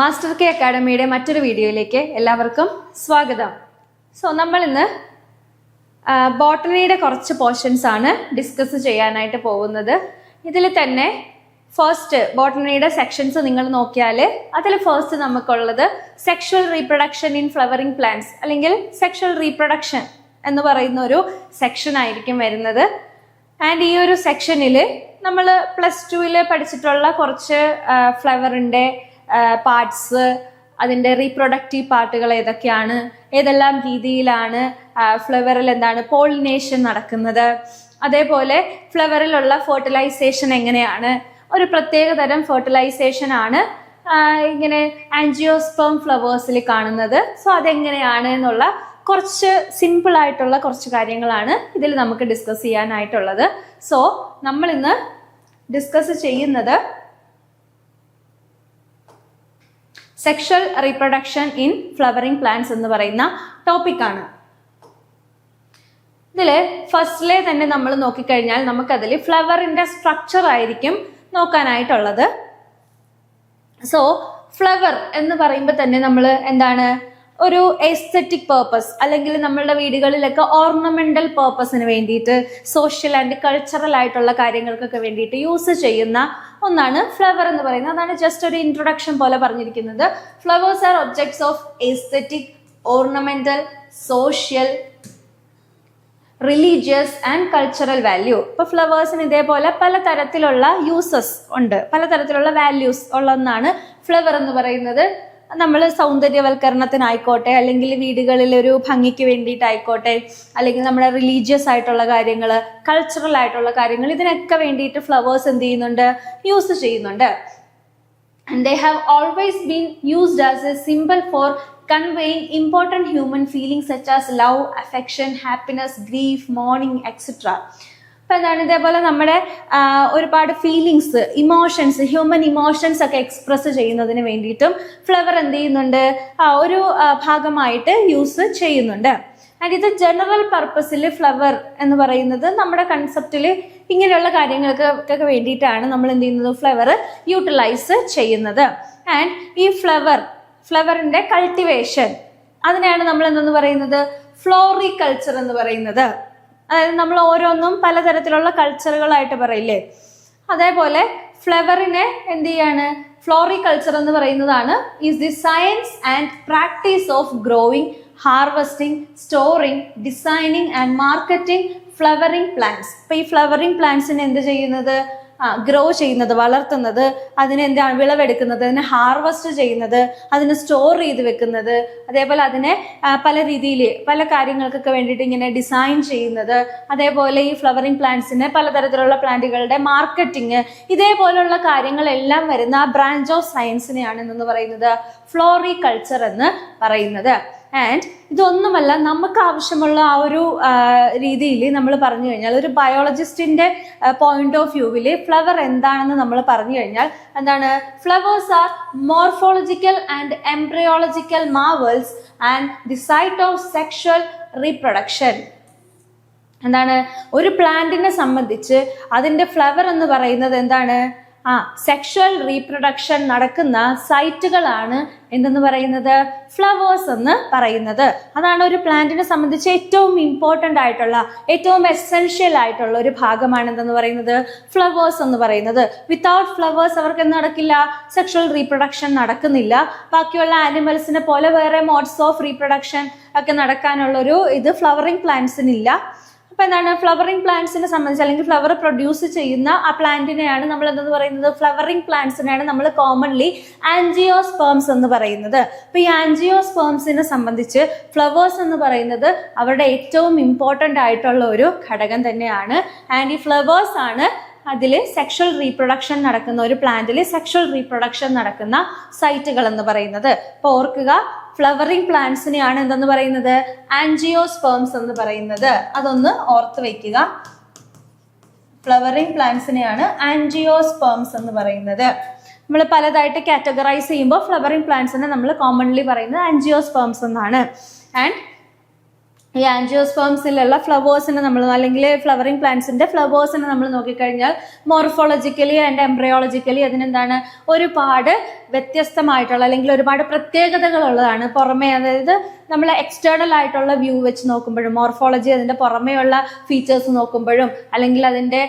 Master K അക്കാഡമിയുടെ മറ്റൊരു വീഡിയോയിലേക്ക് എല്ലാവർക്കും സ്വാഗതം. നമ്മൾ ഇന്ന് ബോട്ടണിയുടെ കുറച്ച് പോർഷൻസ് ആണ് ഡിസ്കസ് ചെയ്യാനായിട്ട് പോകുന്നത്. ഇതിൽ തന്നെ ഫസ്റ്റ് ബോട്ടണിയുടെ സെക്ഷൻസ് നിങ്ങൾ നോക്കിയാൽ അതിൽ ഫസ്റ്റ് നമുക്കുള്ളത് sexual reproduction in flowering plants അല്ലെങ്കിൽ സെക്ഷൽ റീപ്രൊഡക്ഷൻ എന്ന് പറയുന്ന ഒരു സെക്ഷൻ ആയിരിക്കും വരുന്നത്. ആൻഡ് ഈ ഒരു സെക്ഷനിൽ നമ്മൾ +2 പഠിച്ചിട്ടുള്ള കുറച്ച് ഫ്ലവറിൻ്റെ പാർട്സ്, അതിൻ്റെ റീപ്രൊഡക്റ്റീവ് പാർട്ടുകൾ ഏതൊക്കെയാണ്, ഏതെല്ലാം രീതിയിലാണ് ഫ്ലവറിൽ എന്താണ് പോളിനേഷൻ നടക്കുന്നത്, അതേപോലെ ഫ്ലവറിലുള്ള ഫെർട്ടിലൈസേഷൻ എങ്ങനെയാണ്, ഒരു പ്രത്യേക തരം ഫെർട്ടിലൈസേഷൻ ആണ് ഇങ്ങനെ ആൻജിയോസ്പേം ഫ്ലവേഴ്സിൽ കാണുന്നത്. അതെങ്ങനെയാണ് എന്നുള്ള കുറച്ച് സിമ്പിൾ ആയിട്ടുള്ള കുറച്ച് കാര്യങ്ങളാണ് ഇതിൽ നമുക്ക് ഡിസ്കസ് ചെയ്യാനായിട്ടുള്ളത്. നമ്മൾ ഇന്ന് ഡിസ്കസ് ചെയ്യുന്നത് sexual reproduction in flowering plants എന്ന് പറയുന്ന ടോപ്പിക്കാണ്. ഇതിൽ ഫസ്റ്റിലെ തന്നെ നമ്മൾ നോക്കിക്കഴിഞ്ഞാൽ നമുക്കതിൽ ഫ്ലവറിന്റെ സ്ട്രക്ചർ ആയിരിക്കും നോക്കാനായിട്ടുള്ളത്. ഫ്ലവർ എന്ന് പറയുമ്പോൾ തന്നെ നമ്മൾ എന്താണ് ഒരു എസ്തെറ്റിക് പേർപ്പസ് അല്ലെങ്കിൽ നമ്മളുടെ വീടുകളിലൊക്കെ ഓർണമെന്റൽ പേർപ്പസിന് വേണ്ടിയിട്ട് സോഷ്യൽ ആൻഡ് കൾച്ചറൽ ആയിട്ടുള്ള കാര്യങ്ങൾക്കൊക്കെ വേണ്ടിയിട്ട് യൂസ് ചെയ്യുന്ന ഒന്നാണ് ഫ്ലവർ എന്ന് പറയുന്നത്. അതാണ് ജസ്റ്റ് ഒരു ഇൻട്രൊഡക്ഷൻ പോലെ പറഞ്ഞിരിക്കുന്നത്. Flowers are objects of aesthetic, ornamental, social, religious and cultural value. ഇപ്പോൾ ഫ്ലവേഴ്സിന് ഇതേപോലെ പലതരത്തിലുള്ള യൂസസ് ഉണ്ട്, പലതരത്തിലുള്ള വാല്യൂസ് ഉള്ള ഒന്നാണ് ഫ്ലവർ എന്ന് പറയുന്നത്. നമ്മൾ സൗന്ദര്യവൽക്കരണത്തിനായിക്കോട്ടെ, അല്ലെങ്കിൽ വീടുകളിൽ ഒരു ഭംഗിക്ക് വേണ്ടിയിട്ടായിക്കോട്ടെ, അല്ലെങ്കിൽ നമ്മുടെ റിലീജിയസ് ആയിട്ടുള്ള കാര്യങ്ങൾ, കൾച്ചറൽ ആയിട്ടുള്ള കാര്യങ്ങൾ, ഇതിനൊക്കെ വേണ്ടിയിട്ട് ഫ്ലവേഴ്സ് എന്ത് ചെയ്യുന്നുണ്ട്, യൂസ് ചെയ്യുന്നുണ്ട്. And they have always been used as a symbol for conveying important human feelings such as love, affection, happiness, grief, mourning, etc. അപ്പം എന്താണ് ഇതേപോലെ നമ്മുടെ ഒരുപാട് ഫീലിങ്സ്, ഇമോഷൻസ്, ഹ്യൂമൻ ഇമോഷൻസ് ഒക്കെ എക്സ്പ്രസ് ചെയ്യുന്നതിന് വേണ്ടിയിട്ടും ഫ്ലവർ എന്ത് ചെയ്യുന്നുണ്ട്, ഒരു ഭാഗമായിട്ട് യൂസ് ചെയ്യുന്നുണ്ട്. ആൻഡ് ഇത് ജനറൽ പർപ്പസിൽ ഫ്ലവർ എന്ന് പറയുന്നത് നമ്മുടെ കൺസെപ്റ്റിൽ ഇങ്ങനെയുള്ള കാര്യങ്ങൾക്കൊക്കെ വേണ്ടിയിട്ടാണ് നമ്മൾ എന്ത് ചെയ്യുന്നത്, ഫ്ലവർ യൂട്ടിലൈസ് ചെയ്യുന്നത്. ആൻഡ് ഈ ഫ്ലവറിന്റെ കൾട്ടിവേഷൻ, അതിനെയാണ് നമ്മൾ എന്തെന്ന് പറയുന്നത്, ഫ്ലോറികൾച്ചർ എന്ന് പറയുന്നത്. അതായത് നമ്മൾ ഓരോന്നും പലതരത്തിലുള്ള കൾച്ചറുകളായിട്ട് പറയില്ലേ, അതേപോലെ ഫ്ലവറിനെ എന്ത് ചെയ്യാണ്, ഫ്ലോറികൾച്ചർ എന്ന് പറയുന്നതാണ് is the science and practice of growing, harvesting, storing, designing and marketing flowering plants. ഇപ്പൊ ഈ ഫ്ലവറിംഗ് പ്ലാന്റ്സിനെ എന്ത് ചെയ്യുന്നത്, ഗ്രോ ചെയ്യുന്നത്, വളർത്തുന്നത്, അതിനെ എന്താണ് വിളവെടുക്കുന്നത്, അതിനെ ഹാർവെസ്റ്റ് ചെയ്യുന്നത്, അതിനെ സ്റ്റോർ ചെയ്ത് വെക്കുന്നത്, അതേപോലെ അതിനെ പല രീതിയിൽ പല കാര്യങ്ങൾക്കൊക്കെ വേണ്ടിയിട്ട് ഇങ്ങനെ ഡിസൈൻ ചെയ്യുന്നത്, അതേപോലെ ഈ ഫ്ലവറിംഗ് പ്ലാന്റ്സിന് പലതരത്തിലുള്ള പ്ലാന്റുകളുടെ മാർക്കറ്റിംഗ്, ഇതേപോലുള്ള കാര്യങ്ങളെല്ലാം വരുന്ന ആ ബ്രാഞ്ച് ഓഫ് സയൻസിനെയാണ് എന്ന് പറയുന്നത് ഫ്ലോറികൾച്ചർ എന്ന് പറയുന്നത്. ആൻഡ് ഇതൊന്നുമല്ല, നമുക്ക് ആവശ്യമുള്ള ആ ഒരു രീതിയിൽ നമ്മൾ പറഞ്ഞു കഴിഞ്ഞാൽ, ഒരു ബയോളജിസ്റ്റിന്റെ പോയിന്റ് ഓഫ് വ്യൂവിൽ ഫ്ലവർ എന്താണെന്ന് നമ്മൾ പറഞ്ഞു കഴിഞ്ഞാൽ എന്താണ്, flowers are morphological and embryological marvels and the site of sexual reproduction. എന്താണ്, ഒരു പ്ലാന്റിനെ സംബന്ധിച്ച് അതിന്റെ ഫ്ലവർ എന്ന് പറയുന്നത് എന്താണ്, സെക്ഷൽ റീപ്രൊഡക്ഷൻ നടക്കുന്ന സൈറ്റുകളാണ് എന്തെന്ന് പറയുന്നത്, ഫ്ലവേഴ്സ് എന്ന് പറയുന്നത്. അതാണ് ഒരു പ്ലാന്റിനെ സംബന്ധിച്ച് ഏറ്റവും ഇമ്പോർട്ടൻ്റ് ആയിട്ടുള്ള, ഏറ്റവും എസെൻഷ്യൽ ആയിട്ടുള്ള ഒരു ഭാഗമാണ് എന്തെന്ന് പറയുന്നത്, ഫ്ലവേഴ്സ് എന്ന് പറയുന്നത്. വിത്തൗട്ട് ഫ്ലവേഴ്സ് അവർക്ക് എന്ത് നടക്കില്ല, സെക്ഷൽ റീപ്രൊഡക്ഷൻ നടക്കുന്നില്ല. ബാക്കിയുള്ള ആനിമൽസിനെ പോലെ വേറെ മോഡ്സ് ഓഫ് റീപ്രൊഡക്ഷൻ ഒക്കെ നടക്കാനുള്ളൊരു ഇത് ഫ്ലവറിംഗ് പ്ലാന്റ്സിനില്ല. അപ്പൊ എന്താണ്, ഫ്ലവറിംഗ് പ്ലാന്റ്സിനെ സംബന്ധിച്ച് അല്ലെങ്കിൽ ഫ്ലവർ പ്രൊഡ്യൂസ് ചെയ്യുന്ന ആ പ്ലാന്റിനെയാണ് നമ്മൾ എന്തെന്ന് പറയുന്നത്, ഫ്ലവറിംഗ് പ്ലാന്റ്സിനെയാണ് നമ്മൾ കോമൺലി ആൻജിയോസ്പേംസ് എന്ന് പറയുന്നത്. അപ്പൊ ഈ ആൻജിയോസ്പേംസിനെ സംബന്ധിച്ച് ഫ്ലവേഴ്സ് എന്ന് പറയുന്നത് അവരുടെ ഏറ്റവും ഇമ്പോർട്ടൻ്റ് ആയിട്ടുള്ള ഒരു ഘടകം തന്നെയാണ്. ആൻഡ് ഈ ഫ്ലവേഴ്സ് ആണ് അതിൽ സെക്ഷൽ റീപ്രൊഡക്ഷൻ നടക്കുന്ന, ഒരു പ്ലാന്റിൽ സെക്ഷൽ റീപ്രൊഡക്ഷൻ നടക്കുന്ന സൈറ്റുകൾ എന്ന് പറയുന്നത്. അപ്പോൾ ഓർക്കുക, ഫ്ലവറിംഗ് പ്ലാന്റ്സിനെയാണ് എന്തെന്ന് പറയുന്നത്, ആൻജിയോസ്പേംസ് എന്ന് പറയുന്നത്. അതൊന്ന് ഓർത്ത് വയ്ക്കുക. ഫ്ലവറിംഗ് പ്ലാന്റ്സിനെയാണ് ആൻജിയോസ്പേംസ് എന്ന് പറയുന്നത്. നമ്മൾ പലതായിട്ട് കാറ്റഗറൈസ് ചെയ്യുമ്പോൾ ഫ്ലവറിംഗ് പ്ലാന്റ്സിനെ നമ്മൾ കോമൺലി പറയുന്നത് ആൻജിയോസ്പേംസ് എന്നാണ്. ആൻഡ് ഈ ആൻജിയോസ്പേംസിലുള്ള ഫ്ലവേഴ്സിനെ നമ്മൾ അല്ലെങ്കിൽ ഫ്ലവറിങ് പ്ലാന്റ്സിന്റെ ഫ്ലവേഴ്സിനെ നമ്മൾ നോക്കിക്കഴിഞ്ഞാൽ മോർഫോളജിക്കലി ആൻഡ് എംബ്രയോളജിക്കലി അതിനെന്താണ് ഒരുപാട് വ്യത്യസ്തമായിട്ടുള്ള അല്ലെങ്കിൽ ഒരുപാട് പ്രത്യേകതകളുള്ളതാണ്. പുറമേ അതായത് നമ്മൾ എക്സ്റ്റേണൽ ആയിട്ടുള്ള വ്യൂ വെച്ച് നോക്കുമ്പോഴും മോർഫോളജി അതിന്റെ പുറമേയുള്ള ഫീച്ചേഴ്സ് നോക്കുമ്പോഴും അല്ലെങ്കിൽ അതിന്റെ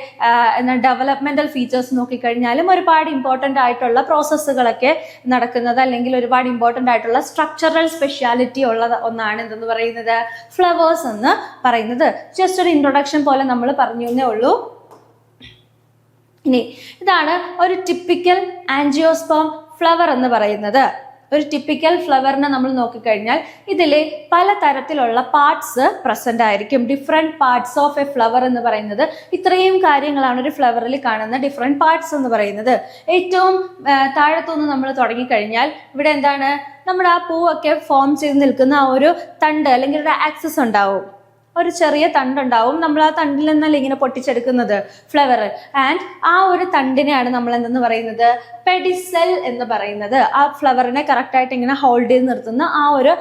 ഡെവലപ്മെന്റൽ ഫീച്ചേഴ്സ് നോക്കിക്കഴിഞ്ഞാലും ഒരുപാട് ഇമ്പോർട്ടൻ്റ് ആയിട്ടുള്ള പ്രോസസ്സുകളൊക്കെ നടക്കുന്നത് അല്ലെങ്കിൽ ഒരുപാട് ഇമ്പോർട്ടൻ്റ് ആയിട്ടുള്ള സ്ട്രക്ചറൽ സ്പെഷ്യാലിറ്റി ഉള്ള ഒന്നാണ് എന്തെന്ന് പറയുന്നത് ഫ്ലവേഴ്സ് എന്ന് പറയുന്നത്. ജസ്റ്റ് ഒരു ഇൻട്രൊഡക്ഷൻ പോലെ നമ്മൾ പറഞ്ഞു എന്നേ ഉള്ളൂ. ഇനി ഇതാണ് ഒരു ടിപ്പിക്കൽ ആൻജിയോസ്പേം ഫ്ലവർ എന്ന് പറയുന്നത്. ഒരു ടിപ്പിക്കൽ ഫ്ലവറിനെ നമ്മൾ നോക്കിക്കഴിഞ്ഞാൽ ഇതിൽ പല തരത്തിലുള്ള പാർട്സ് പ്രസന്റ് ആയിരിക്കും. Different parts of A flower എന്ന് പറയുന്നത് ഇത്രയും കാര്യങ്ങളാണ് ഒരു ഫ്ലവറിൽ കാണുന്ന ഡിഫറെന്റ് പാർട്സ് എന്ന് പറയുന്നത്. ഏറ്റവും താഴത്തുനിന്ന് നമ്മൾ തുടങ്ങിക്കഴിഞ്ഞാൽ ഇവിടെ എന്താണ്, നമ്മുടെ ആ പൂവൊക്കെ ഫോം ചെയ്ത് നിൽക്കുന്ന ആ ഒരു തണ്ട് അല്ലെങ്കിൽ ഒരു ആക്സിസ് ഉണ്ടാവും, ഒരു ചെറിയ തണ്ടുണ്ടാവും. നമ്മൾ ആ തണ്ടിൽ നിന്നല്ല ഇങ്ങനെ പൊട്ടിച്ചെടുക്കുന്നത് ഫ്ലവർ. ആൻഡ് ആ ഒരു തണ്ടിനെയാണ് നമ്മൾ എന്തെന്ന് പറയുന്നത്, പെഡിസെൽ എന്ന് പറയുന്നത്. ആ ഫ്ലവറിനെ കറക്റ്റായിട്ട് ഇങ്ങനെ ഹോൾഡ് ചെയ്ത് നിർത്തുന്ന ആ ഒരു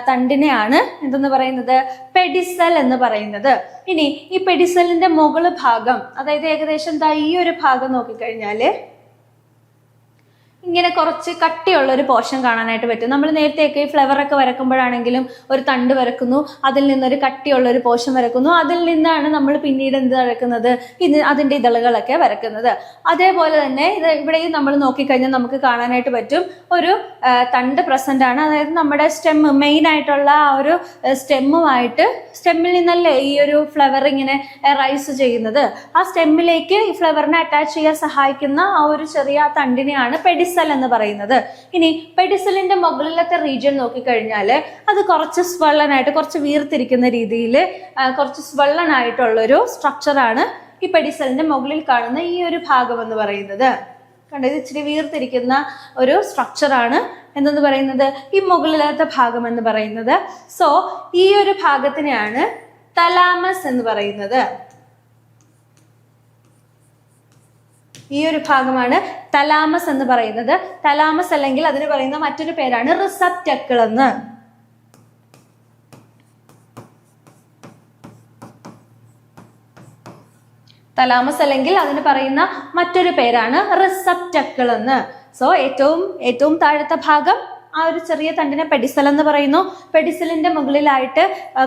തണ്ടിനെയാണ് എന്തെന്ന് പറയുന്നത്, പെഡിസെൽ എന്ന് പറയുന്നത്. ഇനി ഈ പെഡിസെലിന്റെ മുകൾ ഭാഗം, അതായത് ഏകദേശം ഈ ഒരു ഭാഗം നോക്കിക്കഴിഞ്ഞാല് ഇങ്ങനെ കുറച്ച് കട്ടിയുള്ള ഒരു പോർഷൻ കാണാനായിട്ട് പറ്റും. നമ്മൾ നേരത്തെയൊക്കെ ഈ ഫ്ലവറൊക്കെ വരക്കുമ്പോഴാണെങ്കിലും ഒരു തണ്ട് വരക്കുന്നു, അതിൽ നിന്നൊരു കട്ടിയുള്ള ഒരു പോർഷൻ വരക്കുന്നു, അതിൽ നിന്നാണ് നമ്മൾ പിന്നീട് എന്ത് വരക്കുന്നത്, അതിൻ്റെ ഇതളുകളൊക്കെ വരക്കുന്നത്. അതേപോലെ തന്നെ ഇവിടെയും നമ്മൾ നോക്കിക്കഴിഞ്ഞാൽ നമുക്ക് കാണാനായിട്ട് പറ്റും ഒരു തണ്ട് പ്രസന്റ് ആണ്. അതായത് നമ്മുടെ മെയിൻ ആയിട്ടുള്ള ആ ഒരു സ്റ്റെമ്മിൽ നിന്നല്ലേ ഈ ഒരു ഫ്ലവർ ഇങ്ങനെ റൈസ് ചെയ്യുന്നത്. ആ സ്റ്റെമ്മിലേക്ക് ഈ ഫ്ലവറിനെ അറ്റാച്ച് ചെയ്യാൻ സഹായിക്കുന്ന ആ ഒരു ചെറിയ തണ്ടിനെയാണ് പെഡിസെൽ എന്ന് പറയുന്നത്. ഇനി പെഡിസെലിന്റെ മുകളിലത്തെ റീജിയൻ നോക്കിക്കഴിഞ്ഞാൽ അത് കുറച്ച് സ്വള്ളനായിട്ട്, കുറച്ച് വീർത്തിരിക്കുന്ന രീതിയിൽ കുറച്ച് സ്വള്ളനായിട്ടുള്ളൊരു സ്ട്രക്ചറാണ് ഈ പെഡിസെലിന്റെ മുകളിൽ കാണുന്ന ഈ ഒരു ഭാഗം എന്ന് പറയുന്നത്. കണ്ടത് ഇച്ചിരി വീർത്തിരിക്കുന്ന ഒരു സ്ട്രക്ചറാണ് എന്തെന്ന് പറയുന്നത്, ഈ മുകളിലത്തെ ഭാഗം എന്ന് പറയുന്നത്. സോ ഈ ഒരു ഭാഗത്തിനെയാണ് തലാമസ് എന്ന് പറയുന്നത്. ഈ ഒരു ഭാഗമാണ് തലാമസ് എന്ന് പറയുന്നത്. തലാമസ് അല്ലെങ്കിൽ അതിന് പറയുന്ന മറ്റൊരു പേരാണ് റിസപ്റ്റക്കിൾ എന്ന്. തലാമസ് അല്ലെങ്കിൽ അതിന് പറയുന്ന മറ്റൊരു പേരാണ് റിസപ്റ്റക്കിൾ എന്ന്. സോ ഏറ്റവും താഴത്തെ ഭാഗം ആ ഒരു ചെറിയ തണ്ടിനെ പെഡിസെൽ എന്ന് പറയുന്നു. പെഡിസെലിന്റെ മുകളിലായിട്ട്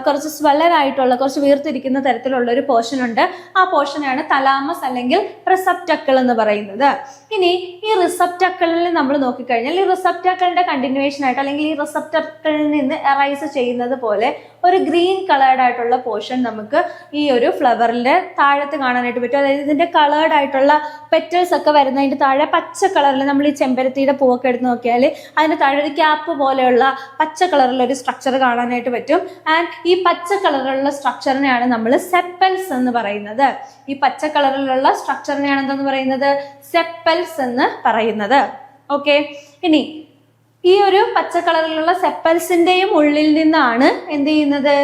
കുറച്ച് സ്വലനായിട്ടുള്ള, കുറച്ച് വീർത്തിരിക്കുന്ന തരത്തിലുള്ള ഒരു പോർഷൻ ഉണ്ട്. ആ പോർഷനാണ് തലാമസ് അല്ലെങ്കിൽ റിസപ്റ്റക്കിൾ എന്ന് പറയുന്നത്. ഇനി ഈ റിസപ്റ്റക്കിളിൽ നമ്മൾ നോക്കിക്കഴിഞ്ഞാൽ ഈ റിസപ്റ്റക്കിളിന്റെ കണ്ടിന്യൂവേഷൻ ആയിട്ട് അല്ലെങ്കിൽ ഈ റിസപ്റ്റക്കിളിൽ നിന്ന് എറൈസ് ചെയ്യുന്നത് പോലെ ഒരു ഗ്രീൻ കളേർഡ് ആയിട്ടുള്ള പോർഷൻ നമുക്ക് ഈ ഒരു ഫ്ലവറിന്റെ താഴത്ത് കാണാനായിട്ട് പറ്റും. അതായത് ഇതിന്റെ കളേർഡ് ആയിട്ടുള്ള പെറ്റൽസ് ഒക്കെ വരുന്നതിന്റെ താഴെ പച്ച കളറിൽ നമ്മൾ ഈ ചെമ്പരത്തിയുടെ പൂവൊക്കെ എടുത്ത് നോക്കിയാൽ അതിന്റെ താഴെ ഒരു ക്യാപ്പ് പോലെയുള്ള പച്ച കളറിലുള്ള ഒരു സ്ട്രക്ചർ കാണാനായിട്ട് പറ്റും. ആൻഡ് ഈ പച്ച കളറിലുള്ള സ്ട്രക്ചറിനെയാണ് നമ്മൾ സെപ്പൽസ് എന്ന് പറയുന്നത്. ഈ പച്ച കളറിലുള്ള സ്ട്രക്ചറിനെയാണ് എന്തെന്ന് പറയുന്നത്, സെപ്പൽസ് എന്ന് പറയുന്നത്. ഓക്കെ, ഇനി ഈ ഒരു പച്ച കളറിലുള്ള സെപ്പൽസിന്റെയും ഉള്ളിൽ നിന്നാണ് എന്ത് ചെയ്യുന്നത്,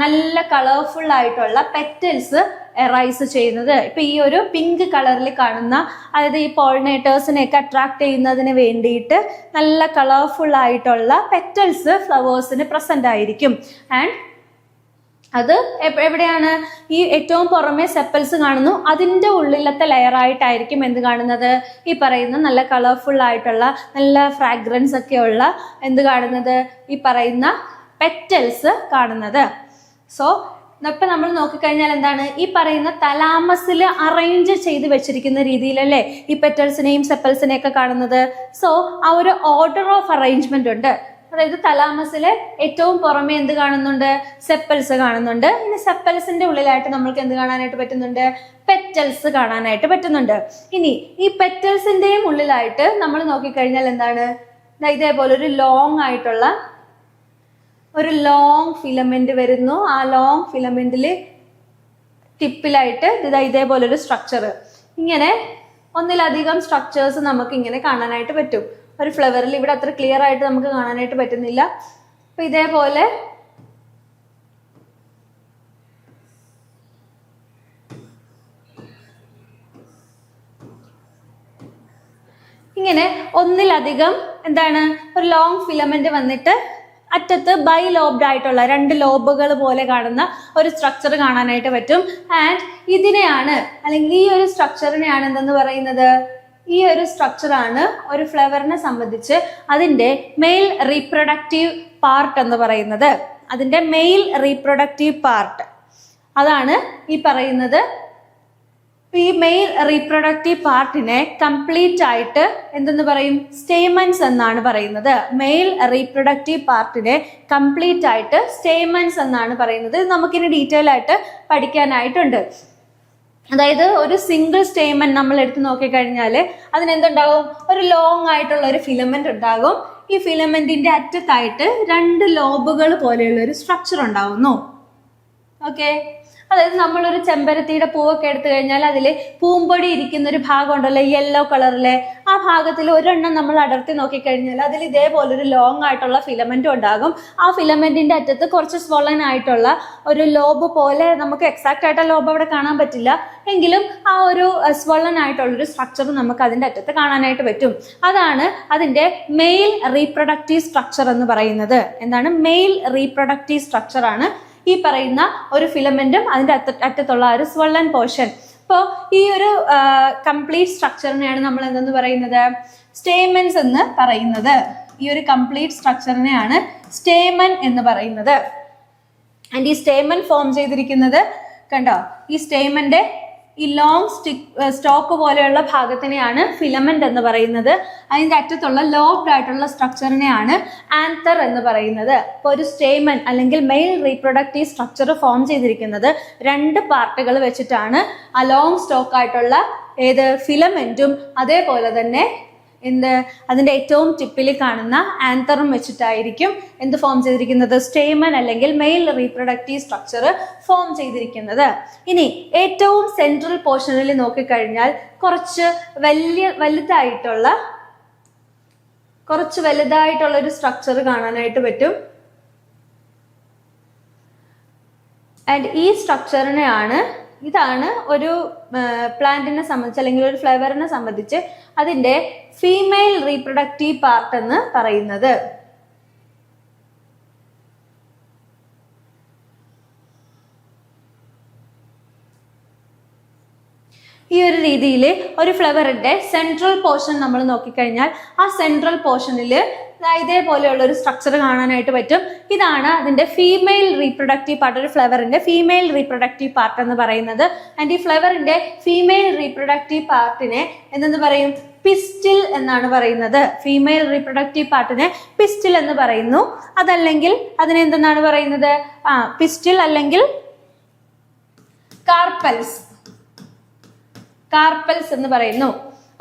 നല്ല കളർഫുൾ ആയിട്ടുള്ള പെറ്റൽസ് എറൈസ് ചെയ്യുന്നത്. ഇപ്പൊ ഈ ഒരു പിങ്ക് കളറിൽ കാണുന്ന, അതായത് ഈ പോളിനേറ്റേഴ്സിനെയൊക്കെ അട്രാക്ട് ചെയ്യുന്നതിന് വേണ്ടിയിട്ട് നല്ല കളർഫുൾ ആയിട്ടുള്ള പെറ്റൽസ് ഫ്ലവേഴ്സിന് പ്രസന്റ് ആയിരിക്കും. ആൻഡ് അത് എവിടെയാണ്, ഈ ഏറ്റവും പുറമെ സെപ്പൽസ് കാണുന്നു, അതിൻ്റെ ഉള്ളിലത്തെ ലെയറായിട്ടായിരിക്കും എന്ത് കാണുന്നത്, ഈ പറയുന്ന നല്ല കളർഫുൾ ആയിട്ടുള്ള നല്ല ഫ്രാഗ്രൻസ് ഒക്കെ ഉള്ള എന്ത് കാണുന്നത്, ഈ പറയുന്ന പെറ്റൽസ് കാണുന്നത്. സോ ഇപ്പം നമ്മൾ നോക്കിക്കഴിഞ്ഞാൽ എന്താണ്, ഈ പറയുന്ന തലാമസിൽ അറേഞ്ച് ചെയ്ത് വെച്ചിരിക്കുന്ന രീതിയിലല്ലേ ഈ പെറ്റൽസിനെയും സെപ്പൽസിനെയും ഒക്കെ കാണുന്നത്. സോ ആ ഒരു ഓർഡർ ഓഫ് അറേഞ്ച്മെന്റ് ഉണ്ട്. അതായത് തലാമസിലെ ഏറ്റവും പുറമെ എന്ത് കാണുന്നുണ്ട്, സെപ്പൽസ് കാണുന്നുണ്ട്. ഇനി സെപ്പൽസിന്റെ ഉള്ളിലായിട്ട് നമ്മൾക്ക് എന്ത് കാണാനായിട്ട് പറ്റുന്നുണ്ട്, പെറ്റൽസ് കാണാനായിട്ട് പറ്റുന്നുണ്ട്. ഇനി ഈ പെറ്റൽസിന്റെയും ഉള്ളിലായിട്ട് നമ്മൾ നോക്കിക്കഴിഞ്ഞാൽ എന്താണ്, ഇതേപോലെ ഒരു ലോങ് ആയിട്ടുള്ള ഒരു ലോങ് ഫിലമെന്റ് വരുന്നു. ആ ലോങ് ഫിലമെന്റിൽ ടിപ്പിലായിട്ട് ഇതേപോലൊരു സ്ട്രക്ചർ, ഇങ്ങനെ ഒന്നിലധികം സ്ട്രക്ചേഴ്സ് നമുക്ക് ഇങ്ങനെ കാണാനായിട്ട് പറ്റും ഒരു ഫ്ലവറിൽ. ഇവിടെ അത്ര ക്ലിയർ ആയിട്ട് നമുക്ക് കാണാനായിട്ട് പറ്റുന്നില്ല. അപ്പൊ ഇതേപോലെ ഇങ്ങനെ ഒന്നിലധികം എന്താണ് ഒരു ലോങ് ഫിലമെന്റ് വന്നിട്ട് അറ്റത്ത് ബൈ ലോബ്ഡ് ആയിട്ടുള്ള 2 ലോബുകൾ പോലെ കാണുന്ന ഒരു സ്ട്രക്ചർ കാണാനായിട്ട് പറ്റും. ആൻഡ് ഇതിനെയാണ് അല്ലെങ്കിൽ ഈ ഒരു സ്ട്രക്ചറിനെയാണ് എന്തെന്ന് പറയുന്നത്, ഈ ഒരു സ്ട്രക്ചറാണ് ഒരു ഫ്ലവറിനെ സംബന്ധിച്ച് അതിൻ്റെ മെയിൽ റീപ്രൊഡക്റ്റീവ് പാർട്ട് എന്ന് പറയുന്നത്. അതിൻ്റെ മെയിൽ റീപ്രൊഡക്റ്റീവ് പാർട്ട് അതാണ് ഈ പറയുന്നത്. ഈ മെയിൽ റീപ്രൊഡക്റ്റീവ് പാർട്ടിനെ കംപ്ലീറ്റ് ആയിട്ട് എന്തെന്ന് പറയും, സ്റ്റേമൻസ് എന്നാണ് പറയുന്നത്. മെയിൽ റീപ്രൊഡക്റ്റീവ് പാർട്ടിനെ കംപ്ലീറ്റ് ആയിട്ട് സ്റ്റേമൻസ് എന്നാണ് പറയുന്നത്. നമുക്കിനി ഡീറ്റെയിൽ ആയിട്ട് പഠിക്കാനായിട്ടുണ്ട്. അതായത് ഒരു സിംഗിൾ സ്റ്റേമൻ നമ്മൾ എടുത്ത് നോക്കിക്കഴിഞ്ഞാൽ അതിനെന്തുണ്ടാകും, ഒരു ലോങ് ആയിട്ടുള്ള ഒരു ഫിലമെന്റ് ഉണ്ടാകും. ഈ ഫിലമെന്റിന്റെ അറ്റത്തായിട്ട് 2 ലോബുകൾ പോലെയുള്ള ഒരു സ്ട്രക്ചർ ഉണ്ടാവുന്നു. ഓക്കെ, അതായത് നമ്മളൊരു ചെമ്പരത്തിയുടെ പൂവൊക്കെ എടുത്തു കഴിഞ്ഞാൽ അതിൽ പൂമ്പൊടി ഇരിക്കുന്ന ഒരു ഭാഗം ഉണ്ടല്ലോ, യെല്ലോ കളറിലെ, ആ ഭാഗത്തിൽ ഒരെണ്ണം നമ്മൾ അടർത്തി നോക്കിക്കഴിഞ്ഞാൽ അതിൽ ഇതേപോലൊരു ലോങ് ആയിട്ടുള്ള ഫിലമെന്റും ഉണ്ടാകും. ആ ഫിലമെന്റിന്റെ അറ്റത്ത് കുറച്ച് സ്വളൻ ആയിട്ടുള്ള ഒരു ലോബ് പോലെ, നമുക്ക് എക്സാക്ട് ആയിട്ട് ലോബ് അവിടെ കാണാൻ പറ്റില്ല എങ്കിലും ആ ഒരു സ്വളൻ ആയിട്ടുള്ളൊരു സ്ട്രക്ചർ നമുക്ക് അതിൻ്റെ അറ്റത്ത് കാണാനായിട്ട് പറ്റും. അതാണ് അതിൻ്റെ മെയിൽ റീപ്രൊഡക്റ്റീവ് സ്ട്രക്ചർ എന്ന് പറയുന്നത്. എന്താണ് മെയിൽ റീപ്രൊഡക്റ്റീവ് സ്ട്രക്ചർ ആണ് ഈ പറയുന്ന ഒരു ഫിലമെന്റും അതിൻ്റെ അറ്റത്തുള്ള ഒരു സ്വള്ളൻ പോർഷൻ. അപ്പോൾ ഈ ഒരു കംപ്ലീറ്റ് സ്ട്രക്ചറിനെയാണ് നമ്മൾ എന്തെന്ന് പറയുന്നത്, സ്റ്റേമൻസ് എന്ന് പറയുന്നത്. ഈ ഒരു കംപ്ലീറ്റ് സ്ട്രക്ചറിനെയാണ് സ്റ്റേമൻ എന്ന് പറയുന്നത്. ആൻഡ് ഈ സ്റ്റേമൻ ഫോം ചെയ്തിരിക്കുന്നത് കണ്ടോ, ഈ സ്റ്റേമന്റെ ഈ ലോങ് സ്റ്റോക്ക് പോലെയുള്ള ഭാഗത്തിനെയാണ് ഫിലമെന്റ് എന്ന് പറയുന്നത്. അതിൻ്റെ അറ്റത്തുള്ള ലോബ്ഡ് ആയിട്ടുള്ള സ്ട്രക്ചറിനെയാണ് ആന്തർ എന്ന് പറയുന്നത്. ഇപ്പോൾ ഒരു സ്റ്റേമൻ അല്ലെങ്കിൽ മെയിൽ റീപ്രൊഡക്റ്റീവ് സ്ട്രക്ചർ ഫോം ചെയ്തിരിക്കുന്നത് 2 പാർട്ടുകൾ വെച്ചിട്ടാണ്. ആ ലോങ് സ്റ്റോക്ക് ആയിട്ടുള്ള ഫിലമെന്റും അതേപോലെ തന്നെ അതിൻ്റെ ഏറ്റവും ടിപ്പിൽ കാണുന്ന ആന്തറും വെച്ചിട്ടായിരിക്കും എന്ത് ഫോം ചെയ്തിരിക്കുന്നത്, സ്റ്റേമൻ അല്ലെങ്കിൽ മെയിൽ റീപ്രൊഡക്റ്റീവ് സ്ട്രക്ചർ ഫോം ചെയ്തിരിക്കുന്നത്. ഇനി ഏറ്റവും സെൻട്രൽ പോർഷനിൽ നോക്കിക്കഴിഞ്ഞാൽ കുറച്ച് വലുതായിട്ടുള്ള ഒരു സ്ട്രക്ചർ കാണാനായിട്ട് പറ്റും. ആൻഡ് ഈ സ്ട്രക്ചറിനെയാണ്, ഇതാണ് ഒരു പ്ലാന്റിനെ സംബന്ധിച്ച് അല്ലെങ്കിൽ ഒരു ഫ്ലവറിനെ സംബന്ധിച്ച് അതിൻ്റെ ഫീമെയിൽ റീപ്രൊഡക്റ്റീവ് പാർട്ട് എന്ന് പറയുന്നത്. ഈ ഒരു രീതിയിൽ ഒരു ഫ്ലവറിന്റെ സെൻട്രൽ പോർഷൻ നമ്മൾ നോക്കിക്കഴിഞ്ഞാൽ ആ സെൻട്രൽ പോർഷനിൽ ഇതേപോലെയുള്ള ഒരു സ്ട്രക്ചർ കാണാനായിട്ട് പറ്റും. ഇതാണ് അതിന്റെ ഫീമെയിൽ റീപ്രൊഡക്റ്റീവ് പാർട്ട്, ഒരു ഫ്ലവറിന്റെ ഫീമെയിൽ റീപ്രൊഡക്റ്റീവ് പാർട്ട് എന്ന് പറയുന്നത്. ആൻഡ് ഈ ഫ്ലവറിന്റെ ഫീമെയിൽ റീപ്രൊഡക്റ്റീവ് പാർട്ടിനെ എന്തെന്ന് പറയും, പിസ്റ്റിൽ എന്നാണ് പറയുന്നത്. ഫീമെയിൽ റീപ്രൊഡക്റ്റീവ് പാർട്ടിനെ പിസ്റ്റിൽ എന്ന് പറയുന്നു. അതല്ലെങ്കിൽ അതിനെ എന്തെന്നാണ് പറയുന്നത്, പിസ്റ്റിൽ അല്ലെങ്കിൽ കാർപ്പൽസ് എന്ന് പറയുന്നു.